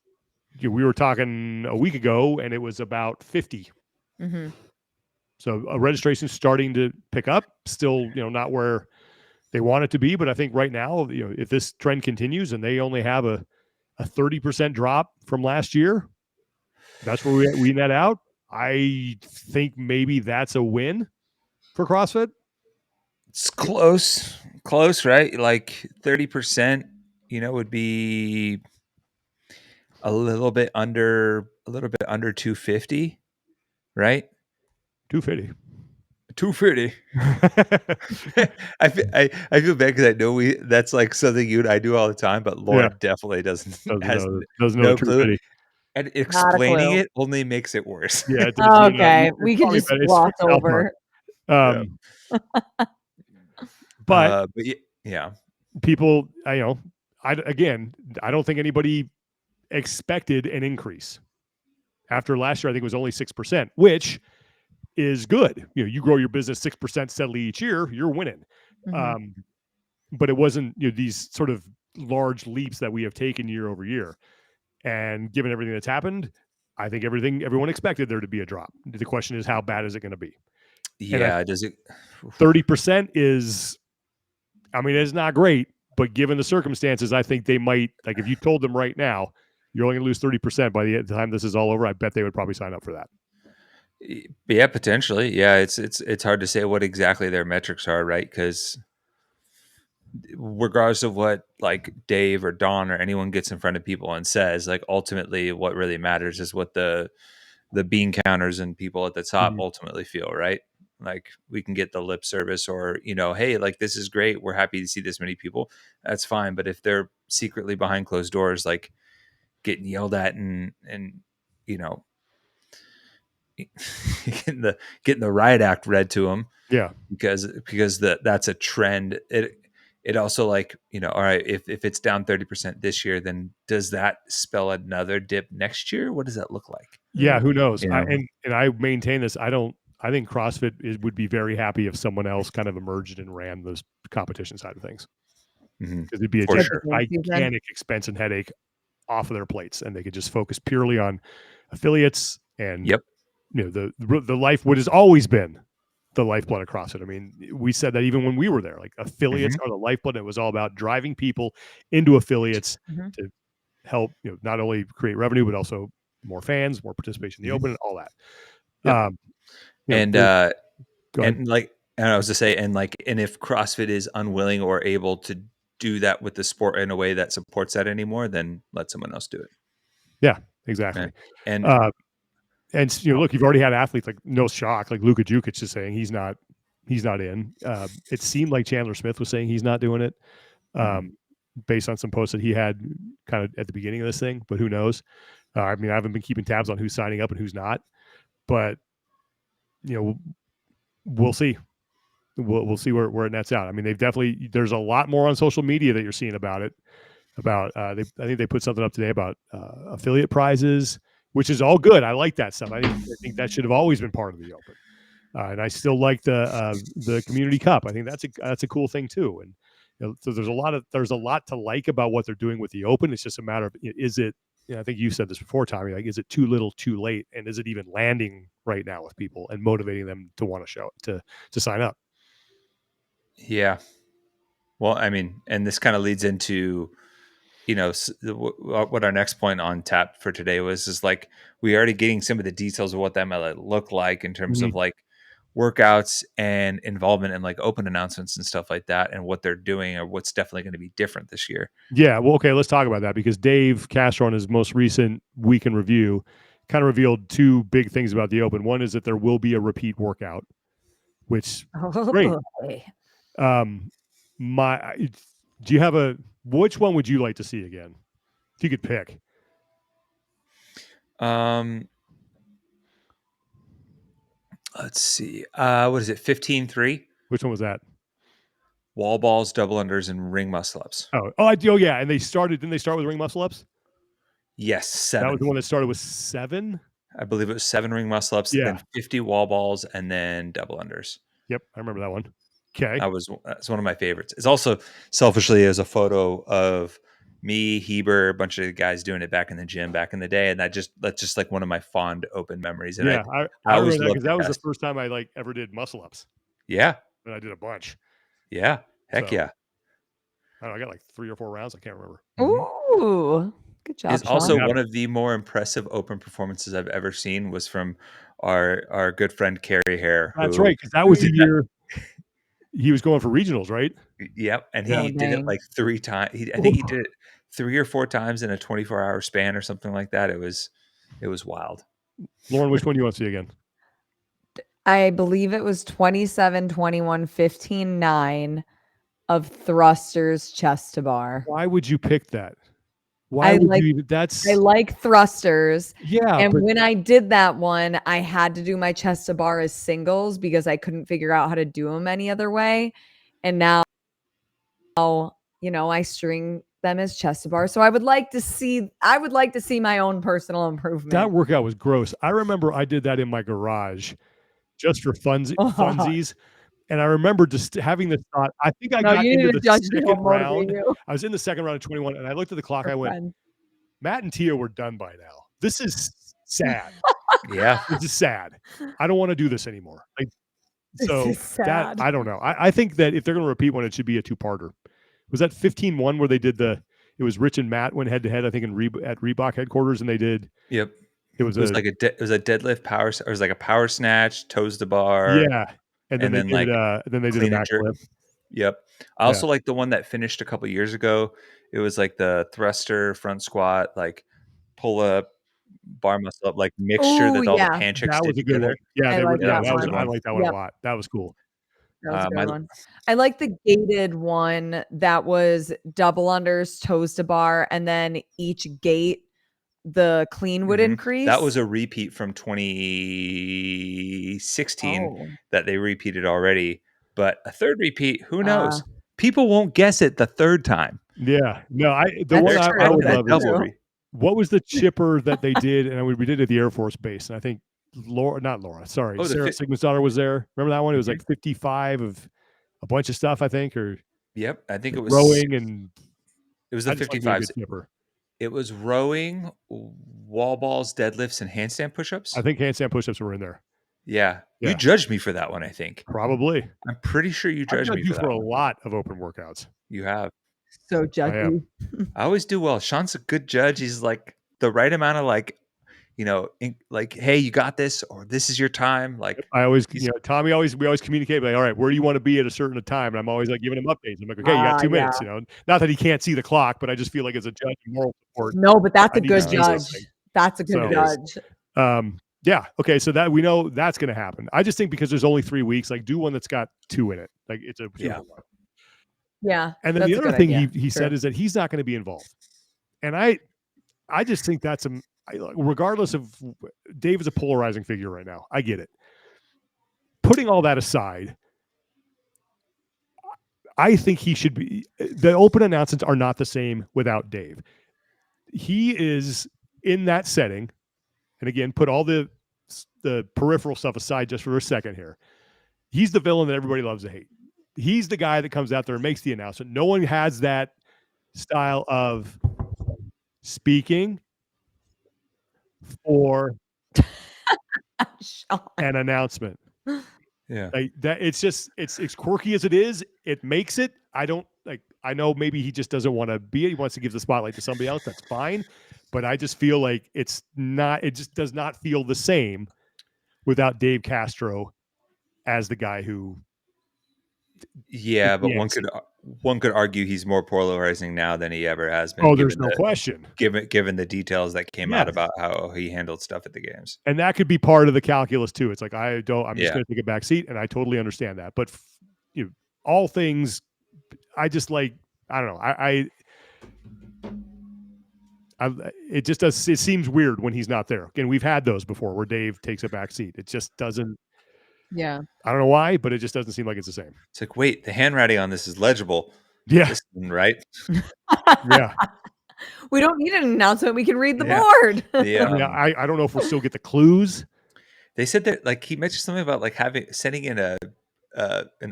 Speaker 1: we were talking a week ago, and it was about 50.
Speaker 2: Mm-hmm.
Speaker 1: So registration is starting to pick up. Still, not where they want it to be, but I think right now, if this trend continues and they only have a 30% drop from last year, that's where we net out. I think maybe that's a win for CrossFit.
Speaker 3: It's close, right? Like 30%, would be a little bit under 250, right?
Speaker 1: 250.
Speaker 3: 250. I feel bad because I know that's like something you and I do all the time, but Lauren definitely doesn't
Speaker 1: know
Speaker 3: no
Speaker 1: the
Speaker 3: clue.
Speaker 1: 250.
Speaker 3: And explaining it only makes it worse.
Speaker 1: Yeah.
Speaker 2: Okay, we could just gloss over.
Speaker 1: But
Speaker 3: yeah,
Speaker 1: people, I don't think anybody expected an increase after last year. I think it was only 6%, which is good. You grow your business 6% steadily each year, you're winning.
Speaker 2: Mm-hmm.
Speaker 1: But it wasn't these sort of large leaps that we have taken year over year. And given everything that's happened, I think everyone expected there to be a drop. The question is, how bad is it going to be?
Speaker 3: Yeah, does it?
Speaker 1: 30% is, it's not great, but given the circumstances, I think they might, like, if you told them right now, you're only going to lose 30% by the time this is all over, I bet they would probably sign up for that.
Speaker 3: Yeah, potentially. Yeah, it's hard to say what exactly their metrics are, right? Because regardless of what like Dave or Don or anyone gets in front of people and says, like ultimately what really matters is what the bean counters and people at the top ultimately feel, right? Like we can get the lip service or, hey, like this is great, we're happy to see this many people. That's fine. But if they're secretly behind closed doors, like getting yelled at and getting the riot act read to them, because that's a trend. It also, like, all right, if it's down 30% this year, then does that spell another dip next year? What does that look like?
Speaker 1: Yeah, who knows? And I maintain this. I think CrossFit would be very happy if someone else kind of emerged and ran this competition side of things, because it'd be a gigantic expense and headache off of their plates, and they could just focus purely on affiliates and the life, what has always been the lifeblood of CrossFit. I mean, we said that even when we were there, like affiliates are the lifeblood. It was all about driving people into affiliates to help, not only create revenue, but also more fans, more participation in the open, and all that.
Speaker 3: And like, and I was to say, and if CrossFit is unwilling or able to do that with the sport in a way that supports that anymore, then let someone else do it.
Speaker 1: Yeah, exactly.
Speaker 3: And
Speaker 1: look, you've already had athletes like, no shock, like Luka Jukic is saying he's not in. It seemed like Chandler Smith was saying he's not doing it, based on some posts that he had kind of at the beginning of this thing, but who knows? I haven't been keeping tabs on who's signing up and who's not, but we'll see. We'll see where it nets out. I mean, there's a lot more on social media that you're seeing about it. I think they put something up today about affiliate prizes, which is all good. I like that stuff. I think that should have always been part of the open. And I still like the community cup. I think that's a cool thing too. And so there's a lot to like about what they're doing with the open. It's just a matter of, is it, I think you said this before, Tommy, like, is it too little too late? And is it even landing right now with people and motivating them to want to show to sign up?
Speaker 3: Yeah. Well, I mean, and this kind of leads into, what our next point on tap for today was, is like, we already getting some of the details of what that might look like in terms of like workouts and involvement and like open announcements and stuff like that, and what they're doing or what's definitely going to be different this year.
Speaker 1: Yeah. Well, okay. Let's talk about that, because Dave Castro, on his most recent week in review, kind of revealed two big things about the Open. One is that there will be a repeat workout, which great.
Speaker 2: Boy.
Speaker 1: Do you have which one would you like to see again? If you could pick.
Speaker 3: Let's see. What is it? 15-3?
Speaker 1: Which one was that?
Speaker 3: Wall balls, double unders, and ring muscle ups.
Speaker 1: Oh yeah. And didn't they start with ring muscle ups?
Speaker 3: Yes, 7.
Speaker 1: That was the one that started with 7?
Speaker 3: I believe it was 7 ring muscle ups, then 50 wall balls, and then double unders.
Speaker 1: Yep, I remember that one. Okay.
Speaker 3: That's one of my favorites. It's also selfishly as a photo of me, Heber, a bunch of guys doing it back in the gym back in the day, and that's just like one of my fond Open memories. And
Speaker 1: yeah, I remember that because that was the first time I ever did muscle ups.
Speaker 3: Yeah,
Speaker 1: and I did a bunch.
Speaker 3: Yeah, heck yeah.
Speaker 1: I don't know, I got 3 or 4 rounds. I can't remember.
Speaker 2: Ooh, good job.
Speaker 3: It's also one of the more impressive Open performances I've ever seen was from our good friend Carrie Hare.
Speaker 1: That's right, because that was the year he was going for regionals, right?
Speaker 3: Yep, and he did it like 3 times. I think he did it 3 or 4 times in a 24-hour span or something like that. It was wild.
Speaker 1: Lauren, which one do you want to see again?
Speaker 2: I believe it was 27, 21, 15, 9 of thrusters chest to bar.
Speaker 1: Why would you pick that? I
Speaker 2: like thrusters.
Speaker 1: Yeah.
Speaker 2: And when I did that one, I had to do my chest to bar as singles because I couldn't figure out how to do them any other way. And now, I string them as chest to bar. So I would like to see my own personal improvement.
Speaker 1: That workout was gross. I remember I did that in my garage just for funsies. And I remember just having this thought. I think I got into the second round. I was in the second round of 21, and I looked at the clock. I went, Matt and Tia were done by now. This is sad.
Speaker 3: Yeah,
Speaker 1: this is sad. I don't want to do this anymore.
Speaker 2: So
Speaker 1: that I don't know. I think that if they're going to repeat one, it should be a 2-parter. Was that 15-1 where they did it was Rich and Matt went head to head, I think at Reebok headquarters, and they did.
Speaker 3: Yep.
Speaker 1: It was
Speaker 3: like a deadlift power, or it was like a power snatch, toes to bar.
Speaker 1: Yeah. And then they did a back flip.
Speaker 3: Yep. I also like the one that finished a couple years ago. It was like the thruster, front squat, like pull up, bar muscle up, like mixture that all the handshakes did together.
Speaker 1: Yeah,
Speaker 2: I like that one.
Speaker 1: I like that one a lot. That was cool.
Speaker 2: That was a good one. I like the gated one that was double unders, toes to bar, and then each gate the clean would increase.
Speaker 3: That was a repeat from 2016 that they repeated already. But a third repeat, who knows? People won't guess it the third time.
Speaker 1: Yeah. No, the one I would love is what was the chipper that they did? And we did it at the Air Force Base. And I think Sarah Sigmund's daughter was there. Remember that one? It was like 55 of a bunch of stuff, I think.
Speaker 3: Yep. I think it was
Speaker 1: rowing and
Speaker 3: it was the 55 chipper. It was rowing, wall balls, deadlifts, and handstand push-ups.
Speaker 1: I think handstand push-ups were in there.
Speaker 3: Yeah. You judged me for that one, I think.
Speaker 1: Probably.
Speaker 3: I'm pretty sure you judged me
Speaker 1: for a lot of Open workouts.
Speaker 3: You have.
Speaker 2: So judgy.
Speaker 3: I always do well. Sean's a good judge. He's like the right amount of hey, you got this, or this is your time. Like
Speaker 1: I always, Tommy we always communicate like, all right, where do you want to be at a certain time? And I'm always like giving him updates. I'm like, okay, you got 2 minutes. Not that he can't see the clock, but I just feel like as a judge, moral support.
Speaker 2: No, but that's a good judge. That's a good judge.
Speaker 1: Yeah. Okay. So that we know that's going to happen. I just think because there's only 3 weeks, like do one that's got 2 in it. Like it's a
Speaker 2: yeah.
Speaker 1: And then the other thing he said is that he's not going to be involved. And I just think that's regardless of Dave is a polarizing figure right now. I get it. Putting all that aside, I think he should be. The Open announcements are not the same without Dave. He is in that setting. And again, put all the peripheral stuff aside just for a second here. He's the villain that everybody loves to hate. He's the guy that comes out there and makes the announcement. No one has that style of speaking for an announcement.
Speaker 3: Yeah.
Speaker 1: Like that it's quirky as it is. It makes it. I know maybe he just doesn't want to be it. He wants to give the spotlight to somebody else. That's fine. But I just feel like it just does not feel the same without Dave Castro as the guy who
Speaker 3: Yeah, but
Speaker 1: Yes.
Speaker 3: one could argue he's more polarizing now than he ever has been.
Speaker 1: Oh, there's no question.
Speaker 3: Given the details that came out
Speaker 1: Yes.
Speaker 3: about how he handled stuff at the games.
Speaker 1: And that could be part of the calculus too. It's like I'm just
Speaker 3: Yeah.
Speaker 1: going to take a back seat, and I totally understand that. But all things, I just like, I don't know. It just does. It seems weird when he's not there. Again, we've had those before where Dave takes a back seat. It just doesn't.
Speaker 2: Yeah.
Speaker 1: I don't know why, but it just doesn't seem like it's the same.
Speaker 3: It's like, wait, the handwriting on this is legible.
Speaker 1: Yeah.
Speaker 3: This isn't right.
Speaker 1: Yeah.
Speaker 2: We don't need an announcement. We can read the board.
Speaker 1: I don't know if we'll still get the clues.
Speaker 3: They said that, like, he mentioned something about like sending in an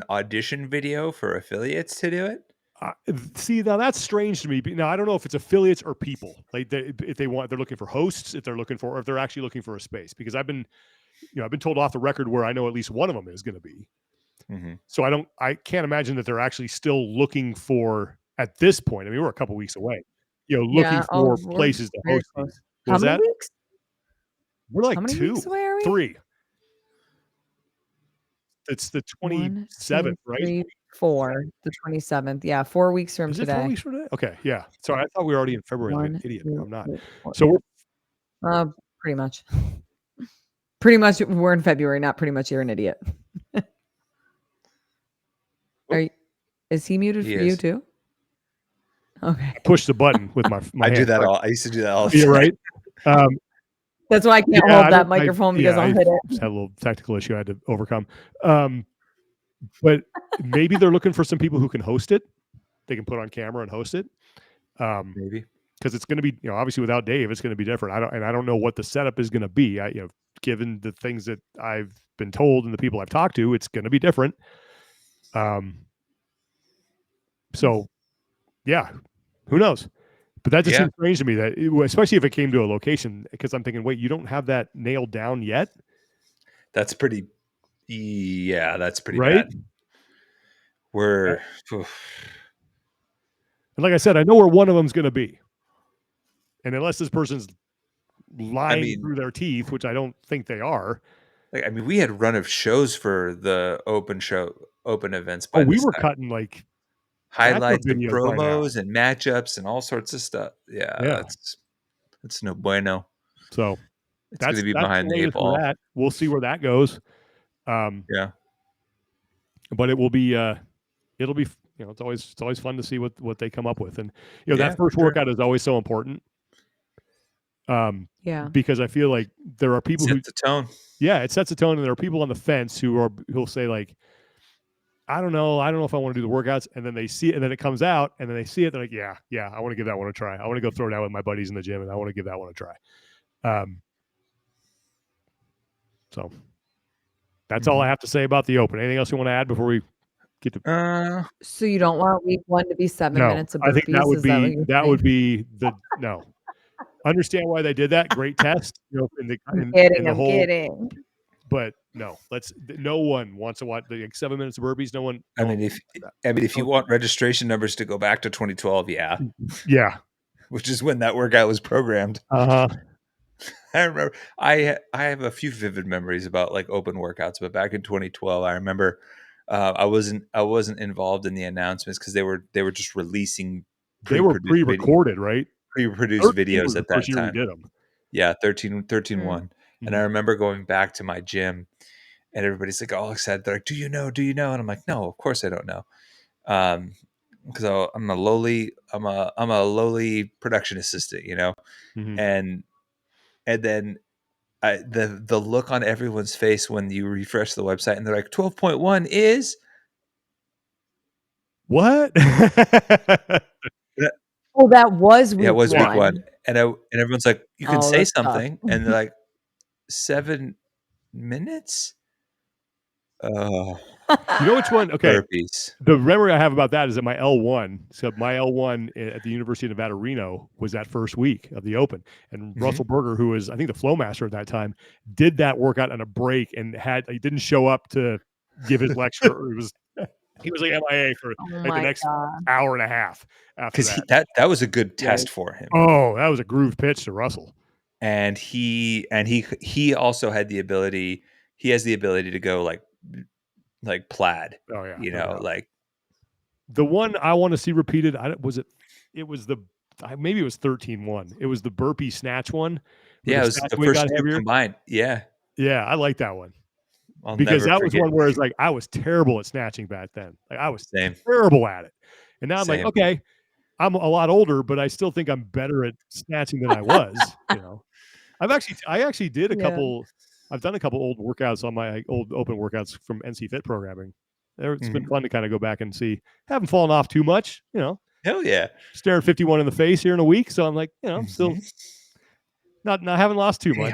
Speaker 3: audition video for affiliates to do it.
Speaker 1: See, now that's strange to me. Now I don't know if it's affiliates or people. Like if they're looking for hosts, if they're actually looking for a space. Because I've been told off the record where I know at least one of them is going to be.
Speaker 3: Mm-hmm.
Speaker 1: So I can't imagine that they're actually still looking for at this point. I mean, we're a couple weeks away. Looking for places to host these.
Speaker 2: How many weeks?
Speaker 1: We're like
Speaker 2: How many
Speaker 1: 2,
Speaker 2: weeks away are we?
Speaker 1: 3. It's the 27th, right?
Speaker 2: 3, 4, the 27th. Yeah, 4 weeks from
Speaker 1: Is
Speaker 2: today.
Speaker 1: it 4 weeks from today? Okay, yeah. Sorry, I thought we were already in February. I'm an idiot. No, I'm not.
Speaker 2: 3, 4.
Speaker 1: So
Speaker 2: we're pretty much. Pretty much, we're in February. Not pretty much. You're an idiot. Is he muted for you too? Okay.
Speaker 1: I push the button with my
Speaker 3: I
Speaker 1: hand.
Speaker 3: do that all. I used to do that all the
Speaker 1: You're
Speaker 3: time.
Speaker 1: Right.
Speaker 2: That's why I can't hold that microphone because I'll hit it.
Speaker 1: Just had a little technical issue I had to overcome. But maybe they're looking for some people who can host it. They can put on camera and host it.
Speaker 3: Maybe
Speaker 1: because it's going to be, obviously without Dave, it's going to be different. I don't know what the setup is going to be. Given the things that I've been told and the people I've talked to, it's going to be different. So, yeah, who knows? But that just seems strange to me that, especially if it came to a location, because I'm thinking, wait, you don't have that nailed down yet?
Speaker 3: That's pretty. Yeah, that's pretty
Speaker 1: right?
Speaker 3: bad. We're.
Speaker 1: And like I said, I know where one of them's going to be. And unless this person's lying through their teeth, which I don't think they are.
Speaker 3: Like, we had run of shows for the open events.
Speaker 1: We were cutting like
Speaker 3: highlights and promos and matchups and all sorts of stuff. Yeah. That's no bueno.
Speaker 1: So
Speaker 3: it's going to be behind the 8 ball.
Speaker 1: We'll see where that goes.
Speaker 3: Yeah,
Speaker 1: but it will be. It'll be. It's always fun to see what they come up with, and that first workout is always so important. Because I feel like there are people who
Speaker 3: set the tone.
Speaker 1: Yeah, it sets the tone, and there are people on the fence who'll say like, I don't know if I want to do the workouts, and then they see it, and then it comes out, and then they see it, they're like, yeah, I want to give that one a try. I want to go throw it out with my buddies in the gym, and I want to give that one a try. So that's all I have to say about the Open. Anything else you want to add before we get to?
Speaker 2: So you don't want week 1 to be 7 minutes of burpees?
Speaker 1: I think that would be the no. Understand why they did that. Great test.
Speaker 2: I'm kidding.
Speaker 1: But no, no one wants to watch the 7 minutes of burpees. No one.
Speaker 3: If you want registration numbers to go back to 2012,
Speaker 1: yeah,
Speaker 3: which is when that workout was programmed. I remember I have a few vivid memories about like open workouts, but back in 2012, I remember I wasn't involved in the announcements because they were just releasing.
Speaker 1: They were pre-recorded, right?
Speaker 3: Pre-produced videos at that time.
Speaker 1: We did them.
Speaker 3: Yeah, 13-1. And I remember going back to my gym and everybody's like all excited. They're like, do you know? And I'm like, no, of course I don't know. Because I'm a lowly production assistant, and then the look on everyone's face when you refresh the website and they're like 12.1 is
Speaker 1: what?
Speaker 2: Oh, that was week 1.
Speaker 3: Yeah, it was week 1. And everyone's like, you can say something.
Speaker 2: Tough.
Speaker 3: And they're like, 7 minutes?
Speaker 1: You know which one? Okay.
Speaker 3: Burpees.
Speaker 1: The memory I have about that is that my L1, at the University of Nevada, Reno was that first week of the Open. And Russell Berger, who was, I think, the flow master at that time, did that workout on a break and he didn't show up to give his lecture. He was like MIA for the next hour and a half after that.
Speaker 3: That was a good test for him.
Speaker 1: Oh, that was a groove pitch to Russell.
Speaker 3: And he also had the ability. He has the ability to go like, like plaid.
Speaker 1: Oh yeah,
Speaker 3: You
Speaker 1: no
Speaker 3: know,
Speaker 1: doubt.
Speaker 3: like
Speaker 1: The one I want to see repeated, it was maybe it was 13-1. It was the burpee snatch one where
Speaker 3: yeah,
Speaker 1: the
Speaker 3: it was
Speaker 1: snatch
Speaker 3: the
Speaker 1: weight
Speaker 3: first
Speaker 1: got
Speaker 3: two
Speaker 1: heavier.
Speaker 3: combined. Yeah,
Speaker 1: Yeah, I like that one
Speaker 3: I'll
Speaker 1: because
Speaker 3: never
Speaker 1: that was
Speaker 3: forget.
Speaker 1: one where it's like I was terrible at snatching back then. Like I was
Speaker 3: Same,
Speaker 1: terrible at it. And now I'm like,
Speaker 3: same.
Speaker 1: okay, I'm a lot older, but I still think I'm better at snatching than I was, you know. I actually did a
Speaker 2: Yeah.
Speaker 1: couple. I've done a couple old workouts on my old open workouts from NC Fit programming. It's been
Speaker 3: Mhm.
Speaker 1: fun to kind of go back and see. Haven't fallen off too much, you know.
Speaker 3: Hell yeah.
Speaker 1: Staring 51 in the face here in a week, so I'm like, you know, still
Speaker 3: Mhm.
Speaker 1: not haven't lost too much.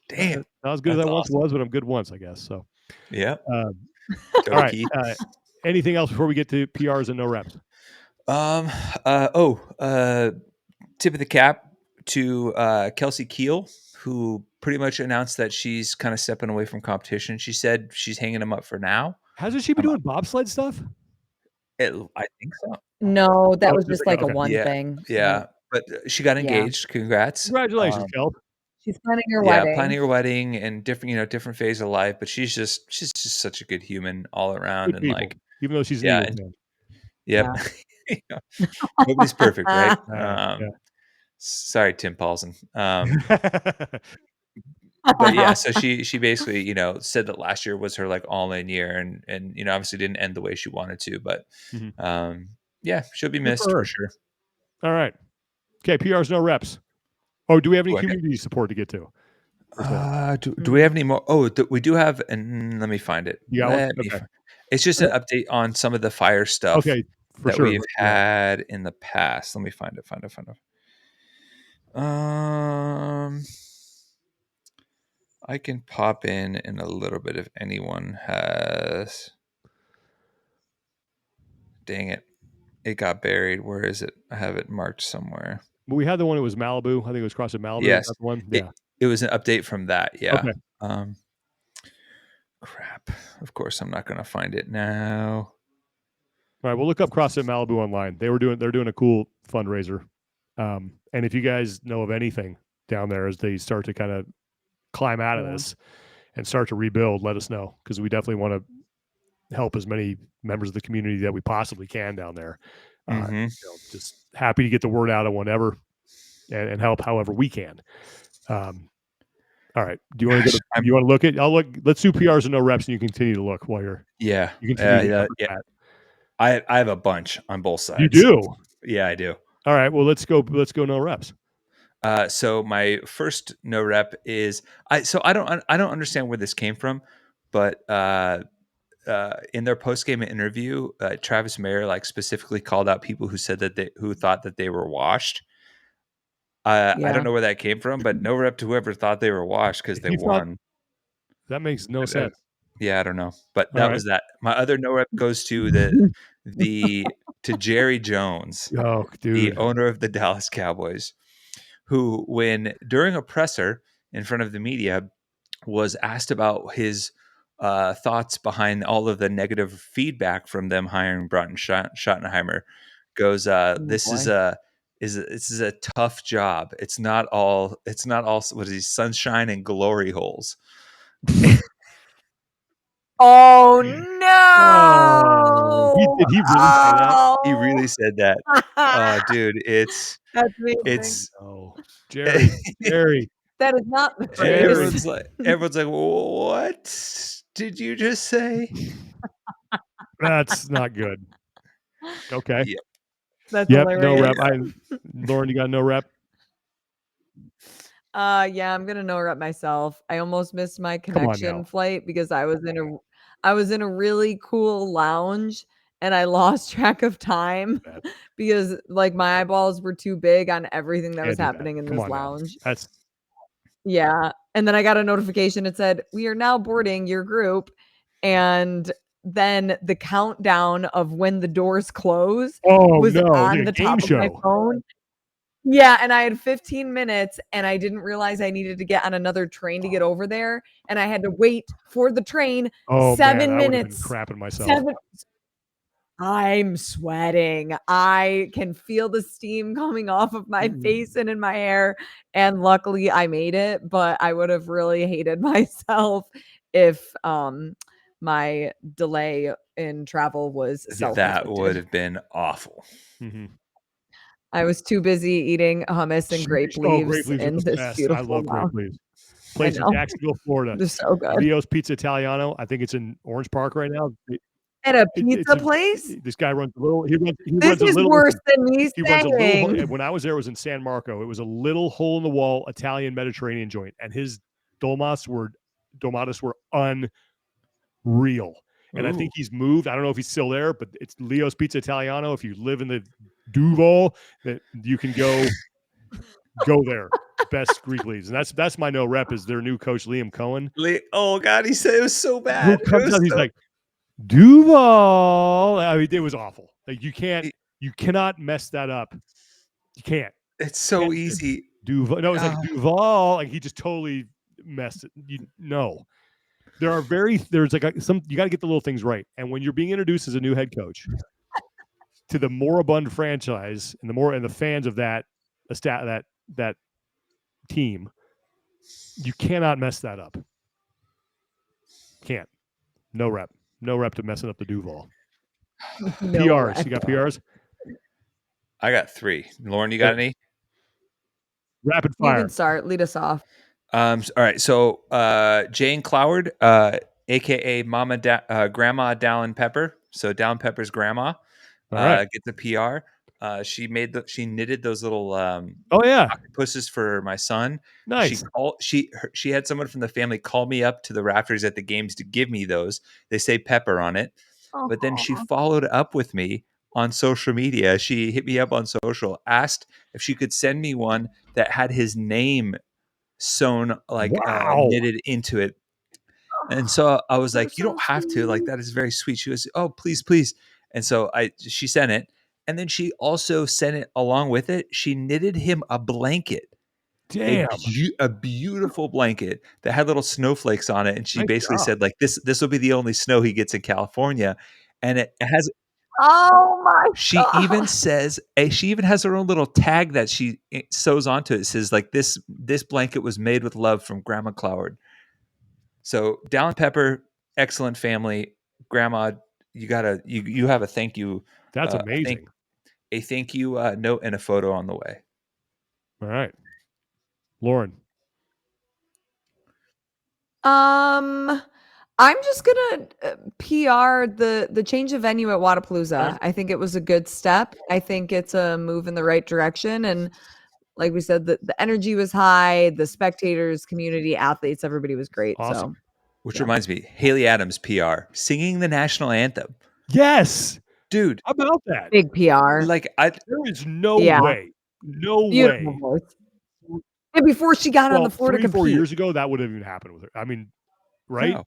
Speaker 3: Damn.
Speaker 1: Not as good as
Speaker 3: That's
Speaker 1: I once
Speaker 3: awesome.
Speaker 1: was, but I'm good once, I guess. So,
Speaker 3: Yeah.
Speaker 1: all
Speaker 3: Go
Speaker 1: right.
Speaker 3: Keith.
Speaker 1: Anything else before we get to PRs and no reps?
Speaker 3: Um. Tip of the cap to Kelsey Keel, who pretty much announced that she's kind of stepping away from competition. She said she's hanging him up for now.
Speaker 1: Hasn't she been doing bobsled stuff?
Speaker 3: I think so.
Speaker 2: No, that
Speaker 1: Oh,
Speaker 2: was
Speaker 1: just
Speaker 2: just
Speaker 1: like
Speaker 2: like a
Speaker 1: okay.
Speaker 2: one
Speaker 3: Yeah,
Speaker 2: thing.
Speaker 3: yeah. But she got
Speaker 2: Yeah.
Speaker 3: engaged. Congrats.
Speaker 1: Congratulations, Kelp.
Speaker 2: She's planning her
Speaker 3: Yeah,
Speaker 2: wedding.
Speaker 3: planning her wedding and different phase of life. But she's just such a good human all around,
Speaker 1: Good
Speaker 3: and
Speaker 1: people,
Speaker 3: like
Speaker 1: even though she's an
Speaker 3: yeah,
Speaker 1: Eagles
Speaker 3: and
Speaker 1: fan.
Speaker 3: yep. You know, nobody's perfect, right?
Speaker 1: Yeah.
Speaker 3: Sorry, Tim Paulson. But yeah, so she basically, said that last year was her like all in year and obviously didn't end the way she wanted to, but
Speaker 1: Mhm.
Speaker 3: yeah, she'll be
Speaker 1: Good
Speaker 3: missed
Speaker 1: for
Speaker 3: for
Speaker 1: her.
Speaker 3: sure.
Speaker 1: All right. Okay, PRs, no reps. Oh, do we have any
Speaker 3: Okay.
Speaker 1: community support to get to? Or so?
Speaker 3: Do we have any more? Oh, we do have, and let me find it.
Speaker 1: You got one?
Speaker 3: Let me.
Speaker 1: Okay.
Speaker 3: It's just an update on some of the fire stuff
Speaker 1: Okay, for
Speaker 3: that
Speaker 1: sure.
Speaker 3: we've
Speaker 1: Yeah.
Speaker 3: had in the past. Let me find it. I can pop in a little bit if anyone has. Dang it. It got buried. Where is it? I have it marked somewhere.
Speaker 1: But we had the one that was Malibu. I think it was CrossFit Malibu.
Speaker 3: Yes.
Speaker 1: That's the one.
Speaker 3: It,
Speaker 1: Yeah.
Speaker 3: it was an update from that. Yeah.
Speaker 1: Okay.
Speaker 3: Crap. Of course, I'm not going to find it now.
Speaker 1: All right, we'll look up CrossFit Malibu online. They're doing a cool fundraiser. And if you guys know of anything down there as they start to kind of climb out of this and start to rebuild, let us know because we definitely want to help as many members of the community that we possibly can down there. Just happy to get the word out on whatever and help however we can. All right. Do you want to you want to look at? I'll look. Let's do PRs and no reps, and you continue to look while you're.
Speaker 3: Yeah.
Speaker 1: You continue to
Speaker 3: Yeah. I have a bunch on both sides.
Speaker 1: You do.
Speaker 3: Yeah, I do.
Speaker 1: All right. Well, let's go no reps.
Speaker 3: So my first no rep is I don't understand where this came from, but in their post game interview, Travis Mayer like specifically called out people who said that who thought that they were washed. I don't know where that came from, but no rep to whoever thought they were washed because they won.
Speaker 1: That makes no sense.
Speaker 3: Yeah, I don't know, but
Speaker 1: All
Speaker 3: that was that. My other no rep goes to to Jerry Jones,
Speaker 1: Oh,
Speaker 3: the
Speaker 1: dude.
Speaker 3: owner of the Dallas Cowboys, who, when during a presser in front of the media, was asked about his thoughts behind all of the negative feedback from them hiring Broughton Schottenheimer, goes, "This is a tough job. It's not all what is he, sunshine and glory holes."
Speaker 2: Oh no!
Speaker 1: Did he really say that?
Speaker 3: He really said that. Oh, dude,
Speaker 2: That's amazing.
Speaker 1: Oh, Jerry.
Speaker 2: That is not the
Speaker 1: Jerry.
Speaker 2: phrase.
Speaker 3: Everyone's like, what did you just say?
Speaker 1: That's not good. Okay.
Speaker 3: Yep.
Speaker 2: That's
Speaker 1: Yep.
Speaker 2: hilarious.
Speaker 1: No rep. Lauren, you got no rep?
Speaker 2: Yeah, I'm gonna no rep myself. I almost missed my connection flight because I was in a really cool lounge and I lost track of time because like my eyeballs were too big on everything that was happening in this lounge. Yeah. And then I got a notification. It said, "We are now boarding your group." And then the countdown of when the doors close was on the top of my phone. Yeah, and I had 15 minutes and I didn't realize I needed to get on another train to get over there. And I had to wait for the train 7 minutes.
Speaker 1: I would have been crapping myself.
Speaker 2: I'm sweating. I can feel the steam coming off of my face and in my hair. And luckily I made it, but I would have really hated myself if my delay in travel was
Speaker 3: That
Speaker 2: self-inflicted.
Speaker 3: would have been awful.
Speaker 1: Mm-hmm.
Speaker 2: I was too busy eating hummus and grape leaves in this
Speaker 1: best.
Speaker 2: beautiful
Speaker 1: I love grape
Speaker 2: mountain.
Speaker 1: leaves. Place in Jacksonville, Florida.
Speaker 2: They're so good.
Speaker 1: Leo's Pizza Italiano. I think it's in Orange Park right now.
Speaker 2: At a pizza place?
Speaker 1: This guy runs a little. He
Speaker 2: This
Speaker 1: runs a
Speaker 2: is
Speaker 1: little.
Speaker 2: worse than me
Speaker 1: He runs a little.
Speaker 2: saying.
Speaker 1: When I was there, it was in San Marco. It was a little hole in the wall Italian Mediterranean joint, and his dolmas were unreal. And I think he's moved. I don't know if he's still there, but it's Leo's Pizza Italiano. If you live in the Duval, that you can go there. Best Greek leaves, and that's my no rep is their new coach Liam Cohen.
Speaker 3: Oh God, he said it was so bad.
Speaker 1: Who comes out? He's like Duval. I mean, it was awful. Like you cannot mess that up. You can't.
Speaker 3: It's so easy.
Speaker 1: Duval. No, it's like Duval. Like he just totally messed it. There's like some. You got to get the little things right. And when you're being introduced as a new head coach to the moribund franchise and the fans of that team, you cannot mess that up. Can't. No rep to messing up the Duval. PRs. You got PRs?
Speaker 3: I got 3. Lauren, you got any?
Speaker 1: Rapid fire.
Speaker 2: You can start. Lead us off.
Speaker 3: All right. So Jane Cloward, aka Grandma Dallin Pepper. So Dallin Pepper's grandma. Gets a PR. She knitted those little octopuses for my son.
Speaker 1: Nice.
Speaker 3: She had someone from the family call me up to the rafters at the games to give me those. They say Pepper on it. But then she followed up with me on social media. She hit me up on social, asked if she could send me one that had his name sewn knitted into it. And so I was like, you don't have to. Like, that is very sweet. She goes, oh, please, please. And so she sent it. And then she also sent it along with it. She knitted him a blanket.
Speaker 1: Damn.
Speaker 3: A beautiful blanket that had little snowflakes on it. And she basically said, like, this will be the only snow he gets in California. And it has.
Speaker 2: Oh my God.
Speaker 3: She even has her own little tag that she sews onto it. It says, like, this blanket was made with love from Grandma Cloward. So Dallin Pepper, excellent family. Grandma, you have a thank you.
Speaker 1: That's amazing.
Speaker 3: A thank you note and a photo on the way.
Speaker 1: All right. Lauren.
Speaker 2: I'm just gonna PR the change of venue at Wodapalooza. I think it was a good step. I think it's a move in the right direction. And like we said, the energy was high. The spectators, community, athletes, everybody was great.
Speaker 1: Awesome.
Speaker 2: So,
Speaker 3: which reminds me, Haley Adams PR singing the national anthem.
Speaker 1: Yes,
Speaker 3: dude.
Speaker 1: How about that?
Speaker 2: Big PR.
Speaker 3: Like
Speaker 1: there is no way.
Speaker 2: Beautiful voice. And before she got on the floor to compete.
Speaker 1: 4 years ago, that would have even happened with her. I mean, right?
Speaker 3: No.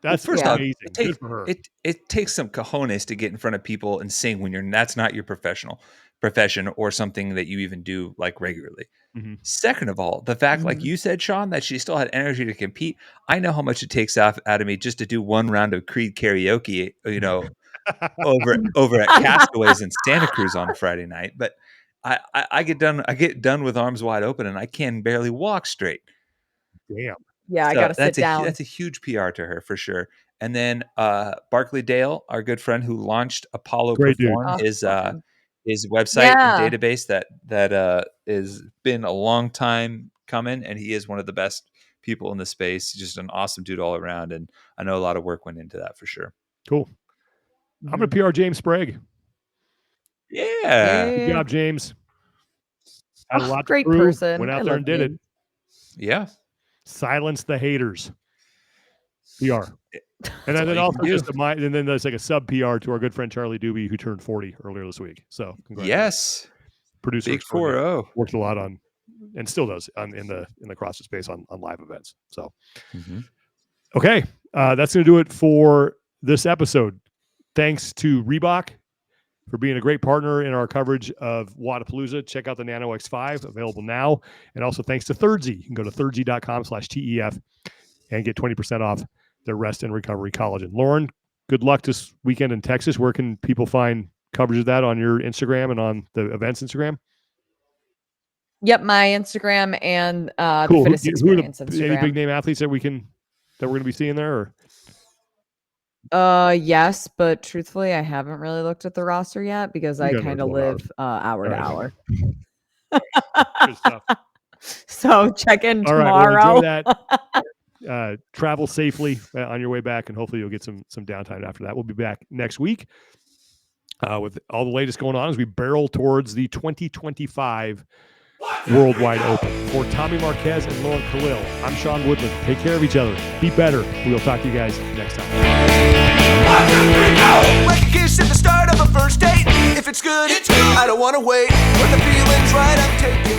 Speaker 1: That's amazing. Good for her.
Speaker 3: It takes some cojones to get in front of people and sing when that's not your profession or something that you even do like regularly.
Speaker 1: Mm-hmm.
Speaker 3: Second of all, the fact, like you said, Sean, that she still had energy to compete. I know how much it takes out of me just to do one round of Creed karaoke, over at Castaways in Santa Cruz on a Friday night. But I get done with arms wide open and I can barely walk straight.
Speaker 1: Damn.
Speaker 2: Yeah, I got to sit down.
Speaker 3: That's a huge PR to her for sure. And then Barkley Dale, our good friend who launched Apollo Perform, his website and database that has been a long time coming, and he is one of the best people in the space. Just an awesome dude all around, and I know a lot of work went into that for sure.
Speaker 1: Cool. I'm gonna PR James Sprague.
Speaker 3: Yeah.
Speaker 1: Good job, James. Had a lot
Speaker 2: great
Speaker 1: to prove.
Speaker 2: person.
Speaker 1: Went out there and did it.
Speaker 3: Yeah.
Speaker 1: Silence the haters. PR. And then also and then there's like a sub PR to our good friend Charlie Doobie, who turned 40 earlier this week. So
Speaker 3: yes,
Speaker 1: producer
Speaker 3: Big 4-0
Speaker 1: worked a lot on, and still does in the CrossFit space on live events. So okay, that's going to do it for this episode. Thanks to Reebok for being a great partner in our coverage of Wodapalooza. Check out the Nano X5, available now. And also thanks to Thirdsy. You can go to thirdsy.com/TEF and get 20% off their rest and recovery collagen. Lauren, good luck this weekend in Texas. Where can people find coverage of that on your Instagram and on the events Instagram?
Speaker 2: Yep, my Instagram and the Fitness Experience Instagram.
Speaker 1: Any big name athletes that we're going to be seeing there? Or?
Speaker 2: Yes, but truthfully, I haven't really looked at the roster yet because I kind of live hour to hour.
Speaker 1: Good stuff.
Speaker 2: So check in
Speaker 1: All right,
Speaker 2: tomorrow.
Speaker 1: well, enjoy that. Travel safely on your way back, and hopefully you'll get some downtime after that. We'll be back next week with all the latest going on as we barrel towards the 2025 Worldwide Open. For Tommy Marquez and Lauren Khalil, I'm Sean Woodland. Take care of each other. Be better. We will talk to you guys next time.
Speaker 4: Like a kiss at the start of a first date. If it's good, I don't want to wait. When the feeling's right, I'm taking